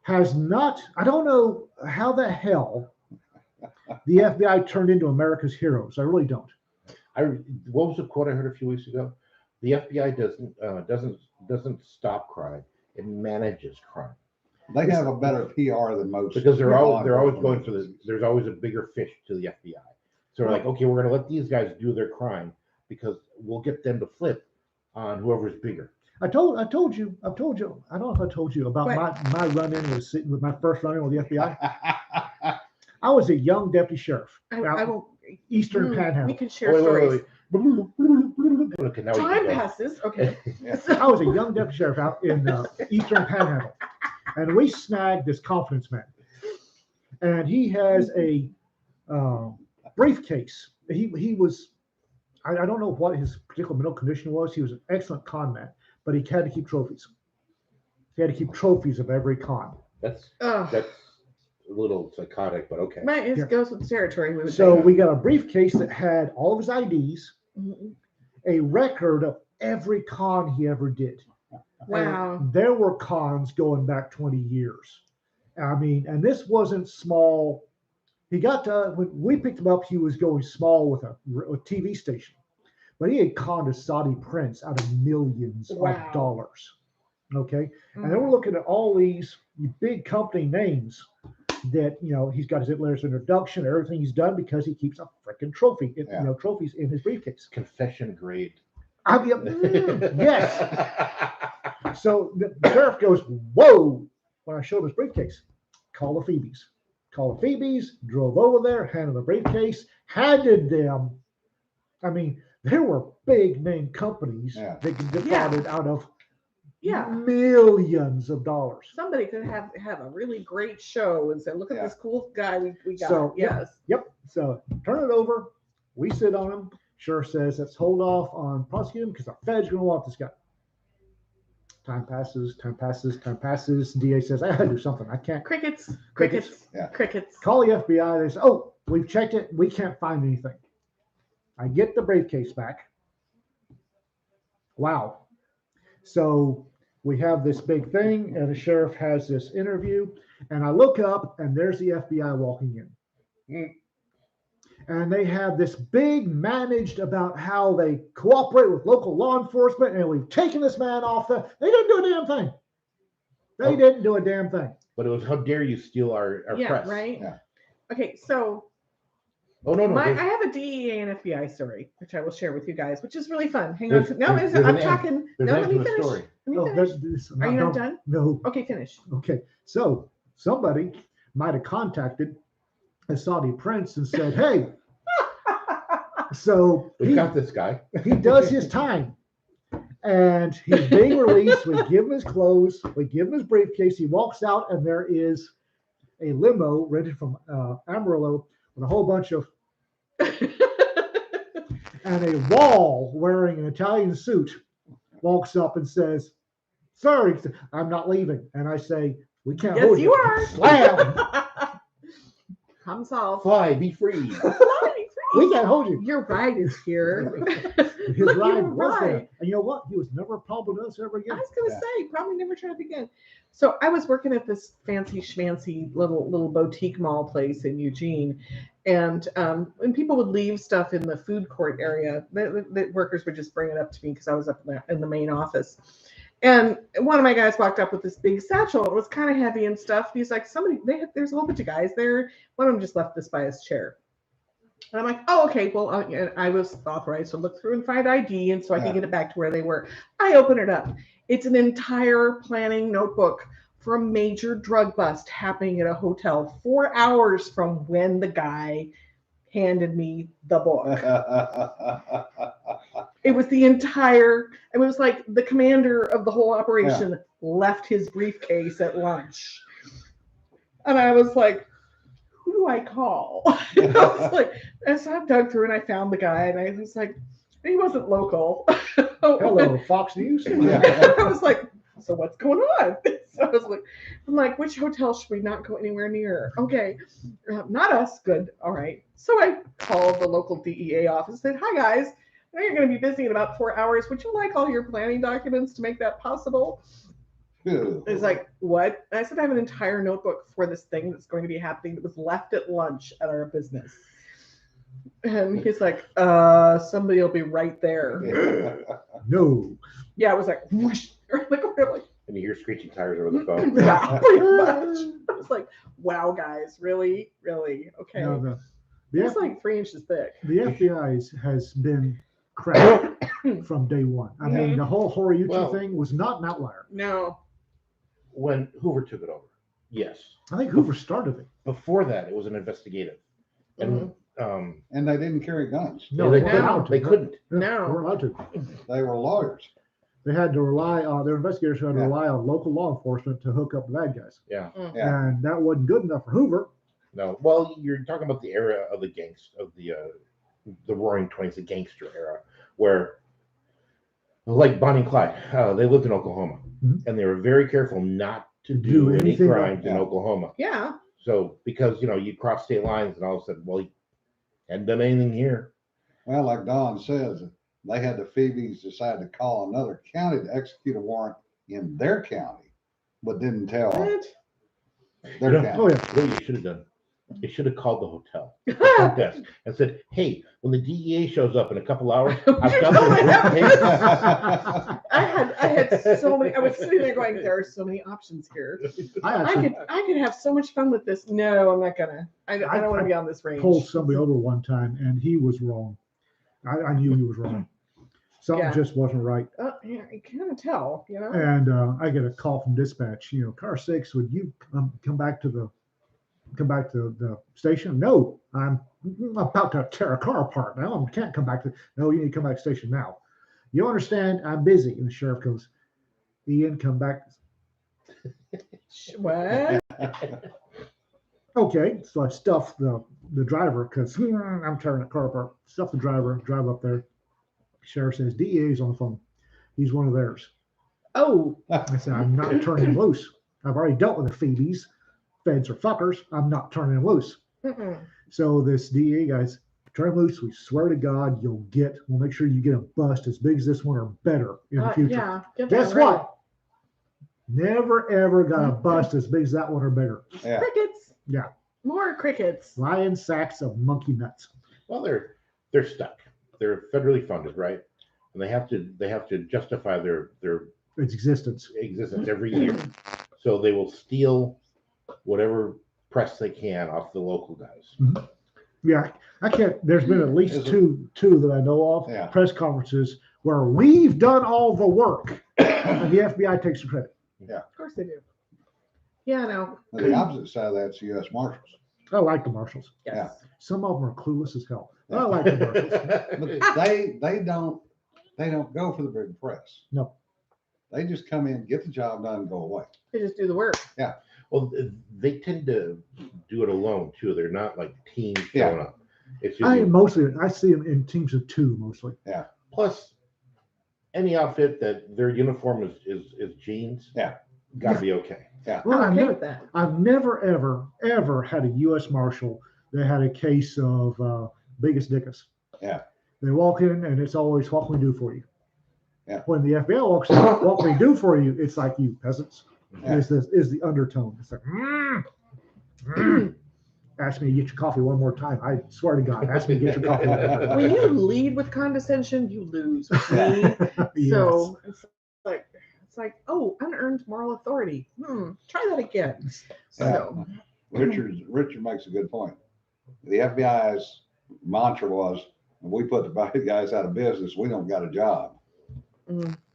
Has not, I don't know how the hell the FBI turned into America's heroes. I really don't. What was the quote I heard a few weeks ago? The FBI doesn't stop crime; it manages crime They have a better PR than most. because they're law always going enforcement for the. agencies. There's always a bigger fish to the FBI. So we're like, okay, we're going to let these guys do their crime because we'll get them to flip on whoever's bigger. I told you. I don't know if I told you about What? my run-in with my first run-in with the FBI. I was a young deputy sheriff. I will. Eastern We Panhandle. can share stories. Okay, now we Time can go. passes. Okay. I was a young deputy sheriff out in Eastern Panhandle, and we snagged this confidence man, and he has a briefcase. He was, I don't know what his particular mental condition was. He was an excellent con man, but he had to keep trophies. He had to keep trophies of every con. That's Ugh. a little psychotic, but okay. It Yeah. goes with the territory. We would So say. we got a briefcase that had all of his IDs, Mhm. a record of every con he ever did. Wow. And there were cons going back 20 years. I mean, and this wasn't small. He got to, when we picked him up, he was going small with a TV station. but he had conned a Saudi prince out of millions Wow. of dollars. Okay. And then Mm. we're looking at all these big company names that, he's got his letters of introduction, everything he's done because he keeps a freaking trophy, Yeah. trophies in his briefcase. Confession grade. Yes. So the sheriff goes, whoa, when I showed his briefcase, call the Phoebes. Call the Phoebes, drove over there, handed the briefcase, handed them. I mean, there were big name companies Yeah. that defrauded out of Yeah. millions of dollars. Somebody could have a really great show and say, look at Yeah. this cool guy we got. So, yes. Yep. So turn it over. We sit on him. Sheriff says, let's hold off on prosecuting him because the Fed's going to want this guy. Time passes. DA says, I gotta do something. I can't. Crickets. Yeah. Crickets. Call the FBI. They say, oh, we've checked it. We can't find anything. I get the briefcase back. Wow. So we have this big thing, and the sheriff has this interview, and I look up, and there's the FBI walking in. And they have this big managed about how they cooperate with local law enforcement, and we've taken this man off the. They didn't do a damn thing. They didn't do a damn thing. But it was, how dare you steal our press? Right. Yeah. Okay, so Oh no. I have a DEA and FBI story, which I will share with you guys, which is really fun. Hang There's- on. No, there's I'm an end. talking. There's No, an let end me to the finish. story. Let No, me finish. Are you not done? No. Okay, finish. Okay. So somebody might have contacted a Saudi prince and said, hey, so We got this guy. he does his time. And he's being released. We give him his clothes. We give him his briefcase. He walks out, and there is a limo rented from Amarillo with a whole bunch of, and a wall wearing an Italian suit walks up and says, sir, he said, I'm not leaving. And I say, we can't Yes, hold you are. Slam. Problem solved. Fly, be free. We can't hold you. Your ride is here. His Look, ride you were was there. right. And you know what? He was never a problem with us ever I again. was gonna Yeah. say, probably never tried again. So I was working at this fancy schmancy little boutique mall place in Eugene, and when people would leave stuff in the food court area, the workers would just bring it up to me because I was up in the main office. And one of my guys walked up with this big satchel. It was kind of heavy and stuff. He's like, there's a whole bunch of guys there. One of them just left this by his chair. And I'm like, oh, okay. Well, I was authorized to look through and find ID, and so I can get it back to where they were. I open it up. It's an entire planning notebook for a major drug bust happening at a hotel 4 hours from when the guy handed me the book. It was the entire, it was like the commander of the whole operation left his briefcase at lunch. And I was like, who do I call? I was like, and so I dug through and I found the guy, and I was like, he wasn't local. Hello, Fox News. I was like, so what's going on? So I'm like, which hotel should we not go anywhere near? Okay, not us. Good. All right. So I called the local DEA office. Said, hi guys, I know you're going to be busy in about 4 hours. Would you like all your planning documents to make that possible? It's like, what? And I said, I have an entire notebook for this thing that's going to be happening that was left at lunch at our business. And he's like, somebody will be right there. No. Yeah, it was like, whoosh. Like, And you hear screeching tires over the phone. yeah, pretty much. I was like, wow, guys, really? Really? Okay. No, It's like 3 inches thick. the FBI has been crap from day one. I mean, the whole Horiyuchi thing was not an outlier. No. When Hoover took it over, yes. I think Hoover started it. Before that, it was an investigative. And And they didn't carry guns. No, they weren't couldn't. allowed to. They couldn't. They No. weren't allowed to. They were lawyers. They had to rely on their investigators who had to Yeah. rely on local law enforcement to hook up the bad guys. Yeah. Yeah. And that wasn't good enough for Hoover. No. Well, you're talking about the era of the Roaring Twenties, the gangster era, where, like Bonnie and Clyde, they lived in Oklahoma, and they were very careful not to do any anything crimes in Yeah. Oklahoma. Yeah. So because you cross state lines, and all of a sudden, well, you hadn't done anything here. Well, like Don says, they had the Phoebes decide to call another county to execute a warrant in their county, but didn't tell What? their Yeah. county. Oh, yeah. What you should have done They should have called the hotel front desk and said, "Hey, when the DEA shows up in a couple hours, I've got the I had so many. I was sitting there going, there are so many options here. I could have so much fun with this. No, I'm not gonna. I don't want to be on this range. Pulled somebody over one time, and he was wrong. I knew he was wrong. Something just wasn't right. Yeah, you can kind of tell, you know. And I get a call from dispatch. Car 6, would you come back to the station? No, I'm about to tear a car apart now. I can't come back to. No, you need to come back to the station now. You understand? I'm busy. And the sheriff goes, Ian, come back. What? Okay, so I stuffed the driver because I'm tearing a car apart. Stuff the driver, drive up there. Sheriff says, DEA's on the phone. He's one of theirs. Oh. I said, I'm not turning him loose. I've already dealt with the Phoebes. Feds are fuckers. I'm not turning him loose. Mm-mm. So this DEA guy's, turn him loose. We swear to God, we'll make sure you get a bust as big as this one or better in the future. Yeah. Guess what? Never ever got a bust as big as that one or bigger. Yeah. Crickets. Yeah. More crickets. Lion sacks of monkey nuts. Well, they're stuck. They're federally funded, right? And they have to justify their Its existence every year. So they will steal whatever press they can off the local guys. Mm-hmm. Yeah, I can't. There's been at least two that I know of, press conferences where we've done all the work, and the FBI takes the credit. Yeah, of course they do. Yeah, no. The opposite side of that's U.S. Marshals. I like the marshals. Yes. Yeah. Some of them are clueless as hell. I like the marshals. But they don't go for the big press. No. They just come in, get the job done, and go away. They just do the work. Yeah. Well, they tend to do it alone too. They're not like teams showing up. It's usually, I see them in teams of two mostly. Yeah. Plus, any outfit that their uniform is jeans. Yeah. Got to be okay. Yeah. Well, I'm okay with that. I've never ever had a U.S. Marshal that had a case of biggest dickus. Yeah. They walk in and it's always, what can we do for you? Yeah. When the FBI walks in, what can we do for you? It's like, you peasants. Yeah. Is the undertone. It's like, ask me to get your coffee one more time. I swear to God, ask me to get your coffee. When you lead with condescension, you lose with me. Yes. So it's like, oh, unearned moral authority. Try that again. So Richard makes a good point. The FBI's mantra was, if we put the bad guys out of business, we don't got a job.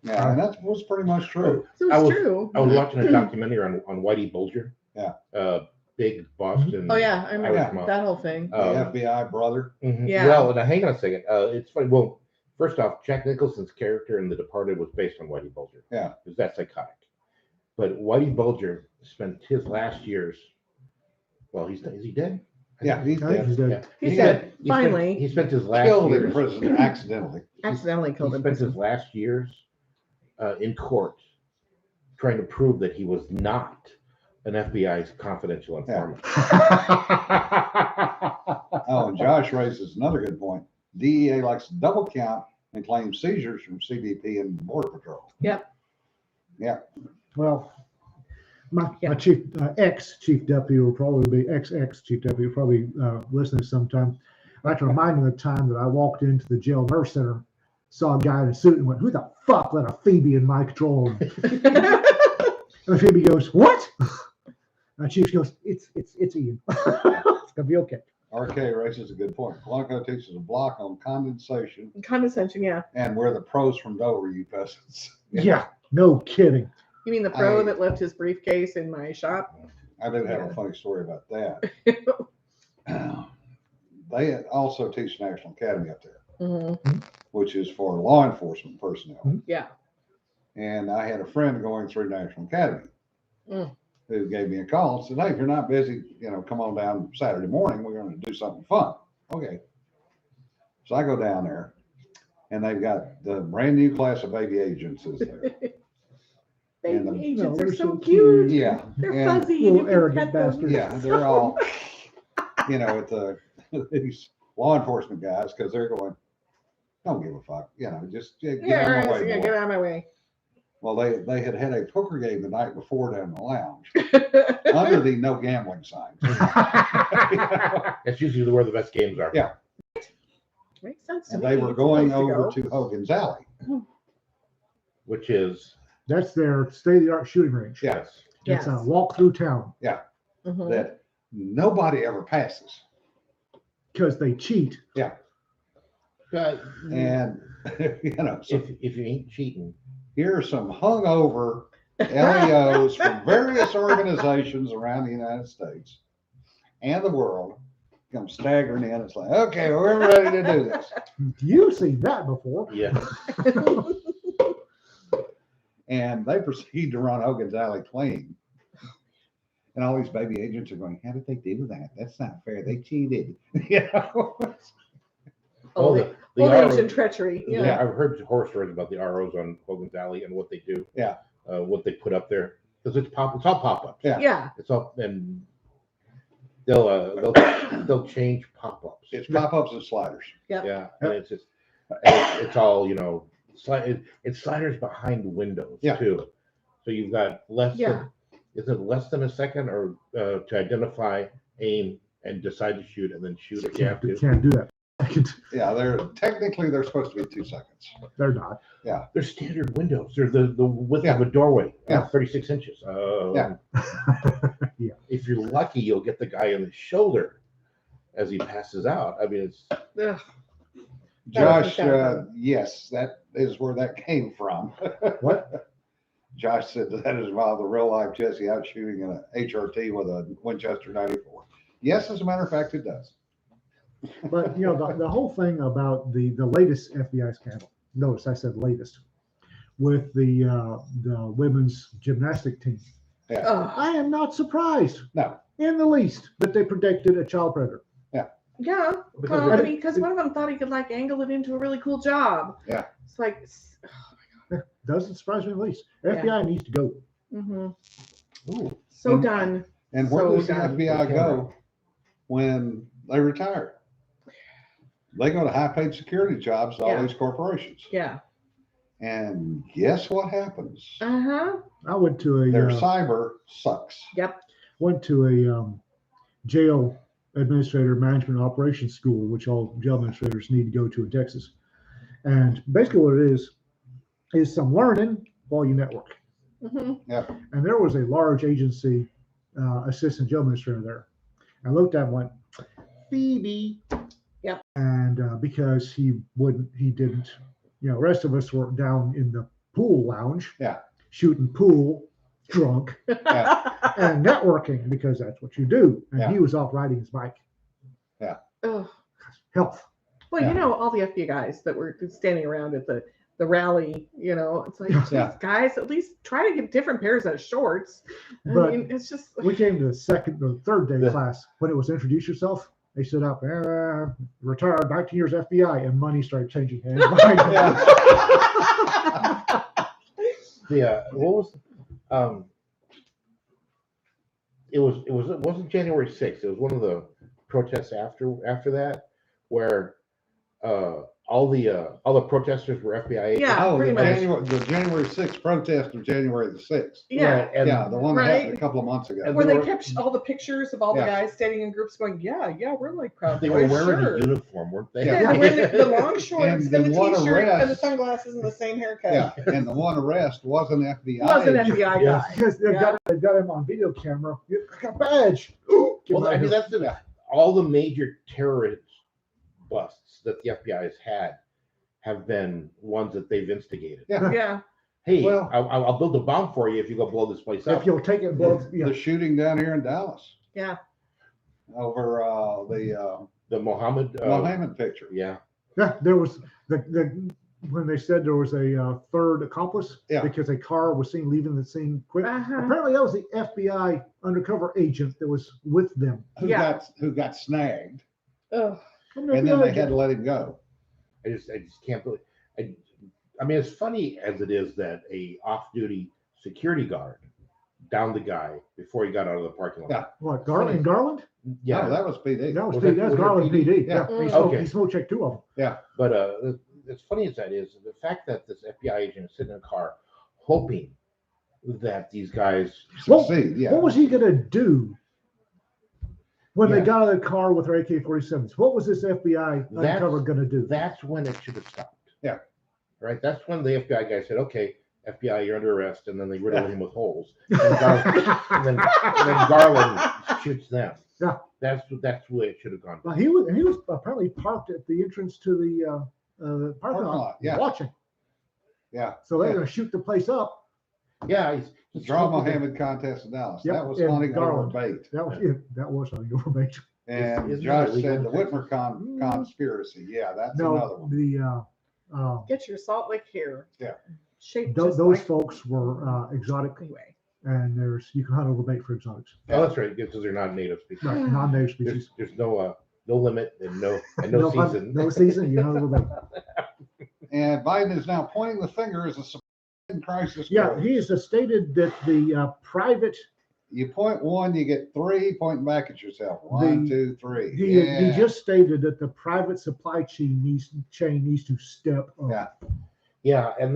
Yeah, and that was pretty much true. So it's true. I was watching a documentary on Whitey Bulger. Yeah. Big Boston. Oh yeah, I remember Irish mob. that whole thing. The FBI brother. Mm-hmm. Yeah. Well, now hang on a second. It's funny. Well, first off, Jack Nicholson's character in The Departed was based on Whitey Bulger. Yeah. Because that's psychotic. But Whitey Bulger spent his last years. Well, is he dead? Yeah, he's dead. He's dead. He said, finally. He spent his last Killed years. in prison accidentally. Accidentally killed He him. spent his last years in court trying to prove that he was not an FBI's confidential informant. Oh, and Josh raises another good point. DEA likes to double count and claim seizures from CBP and Border Patrol. Yep. Yeah. Well, my chief ex-chief deputy will probably be ex-chief deputy will probably listening sometime. I like to remind him of the time that I walked into the jail nerve center, saw a guy in a suit and went, "Who the fuck let a Phoebe in my control room?" And the Phoebe goes, "What?" And Chief goes, "It's Ian. It's gonna be okay." RK raises a good point. Blanco teaches a block on condensation Condescension, yeah. and we're the pros from Dover, you peasants. Yeah, no kidding. You mean the pro that left his briefcase in my shop? I did have a funny story about that. They also teach National Academy up there, which is for law enforcement personnel. Yeah. And I had a friend going through National Academy who gave me a call and said, "Hey, if you're not busy, come on down Saturday morning. We're going to do something fun." Okay. So I go down there and they've got the brand new class of baby agents is there. Baby agents they're are so so cute. Yeah. They're and fuzzy. You little can arrogant pet them. bastards. yeah, they're all, at these law enforcement guys, because they're going, "Don't give a fuck, just get out of my way, boy." Get out of my way. Well, they had a poker game the night before down in the lounge under the no gambling signs. That's usually where the best games are. Yeah. Makes sense to And me. they were It's going supposed over go. to Hogan's Alley. Which is That's their state-of-the-art shooting range. Yeah. It's Yes. a walk through town Mhm. That nobody ever passes. because they cheat. And, so if you ain't cheating, here are some hungover LEOs from various organizations around the United States and the world come staggering in. It's like, okay, we're ready to do this. You've seen that before. yeah. And they proceed to run Hogan's Alley clean. And all these baby agents are going, how did they do that? That's not fair. They cheated. Oh, the the old RO Asian treachery. Yeah, Yeah. I've heard horror stories about the ROs on Hogan's Alley and what they do. Yeah. What they put up there because it's all pop-ups. Yeah. Yeah. It's all and they'll change pop-ups. It's pop-ups and sliders. Yep. Yeah, and it's just it's all it's sliders behind windows Yeah. too. So you've got less Yeah. than is it less than a second or to identify, aim, and decide to shoot and then shoot if you have to. Can't do that. Yeah, they're supposed to be 2 seconds. They're not. They're standard windows. They're the width Yeah. of a doorway, Yeah. 36 inches. Yeah. Yeah. If you're lucky, you'll get the guy in the shoulder as he passes out. I mean, it's Ugh. Josh, That yes, that is where that came from. What? Josh said that is why the real life Jesse out shooting an HRT with a Winchester 94. Yes, as a matter of fact, it does. But the whole thing about the latest FBI scandal. Notice I said latest with the women's gymnastic team. Ugh. I am not surprised No. in the least that they predicted a child predator. Yeah. Because Well, I mean, because one of them thought he could like angle it into a really cool job. Yeah. It's like. Doesn't surprise me in the least. FBI needs to go. Mm-hmm. So And- done. And where So does the done. FBI go when they retire? They go to high-paid security jobs at all Yeah. these corporations. Yeah. And guess what happens? Uh-huh. I went to Their a cyber sucks. Yep. jail administrator management operations school, which all jail administrators need to go to in Texas. And basically what it is some learning while you network. Mm-hmm. And there was a large agency assistant jail administrator there. I looked at him and went, Phoebe. Yep. And because he didn't, the rest of us were down in the pool lounge. Yeah. Shooting pool, drunk, Yeah. and networking because that's what you do. And Yeah. he was off riding his bike. Ugh. Health. Well, Yeah. all the FBI guys that were standing around at the rally, it's like, Yeah. geez, guys, at least try to get different pairs of shorts. I But mean, it's just. we came to the third day Yeah. class when it was introduce yourself. They stood up, retired, 19 years FBI, and money started changing hands. Yeah, what was it wasn't January 6th. It was one of the protests after that where all the protesters were FBI agents. Yeah, Oh, pretty much. the January 6th protest of January the 6th. Yeah. Right, and Yeah, the one that happened Right. a couple of months ago. And Where they they were- kept all the pictures of all the Yeah. guys standing in groups going, yeah, we're like proud They were boys, wearing sure. a uniform, weren't they? Yeah, they're wearing the long shorts And and, the the one t-shirt and the arrest- sunglasses and the same haircut. Yeah, and the one arrest was an He FBI was an agent. FBI Yeah. guy. Because they've Yeah. got him on video camera. I got a badge. Ooh, Well, I mean, that's that's all the major terrorist busts that the FBI has had have been ones that they've instigated. Yeah. Yeah. Hey, Well- I'll build a bomb for you if you go blow this place up. if you'll take it, well, The shooting down here in Dallas Yeah. over the The Mohammed. Mohammed picture. Yeah. there was when they said there was a third accomplice Yeah. because a car was seen leaving the scene quick. Uh-huh. Apparently, that was the FBI undercover agent that was with them. Who Yeah. got snagged, Ugh. and then they had to let him go. I just can't believe. I mean, as funny as it is that a off-duty security guard downed the guy before he got out of the parking lot. Yeah. What, Garland? Garland? Yeah. No, that was PD. That was Was PD. it- That's was it Garland PD? PD. Yeah. Yeah. Okay. He smoke checked two of them. But as funny as that is, the fact that this FBI agent is sitting in a car hoping that these guys. Succeed, yeah. What was he going to do when they Yeah. got out of the car with their AK-47s? What was this FBI undercover going to do? That's when it should have stopped. Yeah. Right. That's when the FBI guy said, "Okay, FBI, you're under arrest," and then they riddle him with holes, and then Garland shoots them. Yeah. That's the way it should have gone. Well, he was apparently parked at the entrance to the parking lot, yeah. watching. Yeah. So they're Yeah. going to shoot the place up. Yeah, The Drama Mohammed contest in Dallas. Yep, That was and hunting over Garland. bait. That was hunting over bait. And Isn't Josh that illegal said the in Texas? Whitmer conspiracy. Yeah, that's another No, one. the Get your Salt Lake hair. Yeah. Shaped those just like folks were exotic, anyway. and you can hunt over bait for exotics. Oh, that's right, because they're not native species. Right, non-native species. There's no limit and no hunt- season. No season. You hunt over bait. And Biden is now pointing the finger as a supply crisis. Yeah, grows. he has stated that the private. You point one, you get three, pointing back at yourself. One, The- two, three. He just stated that the private supply chain needs to step up. Yeah. Yeah, and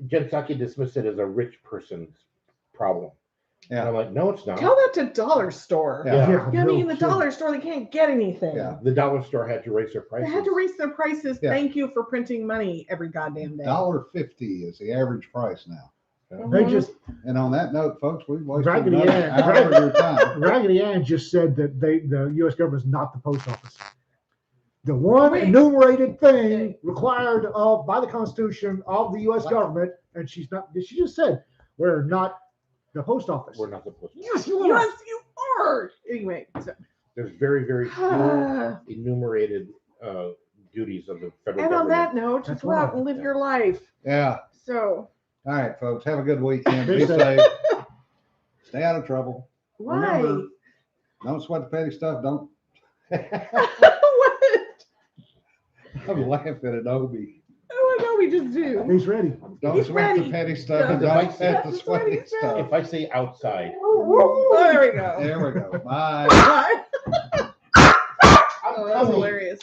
Jen Psaki dismissed it as a rich person's problem. Yeah. And I'm like, no, it's not. Tell that to dollar store. Yeah. You know what I mean? no The dollar store, they can't get anything. Yeah. The dollar store had to raise their They prices. had to raise their prices. Yeah. Thank you for printing money every goddamn day. $1.50 is the average price now. They just And on that note, folks, we've wasted Raggedy another Ann. hour of your time. Raggedy Ann just said that the U.S. government is not the post office. The one Wait. enumerated thing required by the Constitution of the U.S. government, and she's not. She just said we're not the post office. We're not the post. Yes, you are. Yes, you are. Anyway, so, There's very, very few enumerated duties of the federal and on government. that note, That's go out one. and live your life. Yeah. So, All right, folks. Have a good weekend. Be Be safe. safe. Stay out of trouble. why? Remember, don't sweat the petty stuff. Don't. What? I'm laughing at Obi. Oh, I know we just do. He's ready. Don't He's sweat the ready. petty stuff. And Yeah. don't sweat the That's what he sweaty said. stuff. If I say outside, Oh, there we go. There we go. Bye. Bye. Oh, that was hilarious.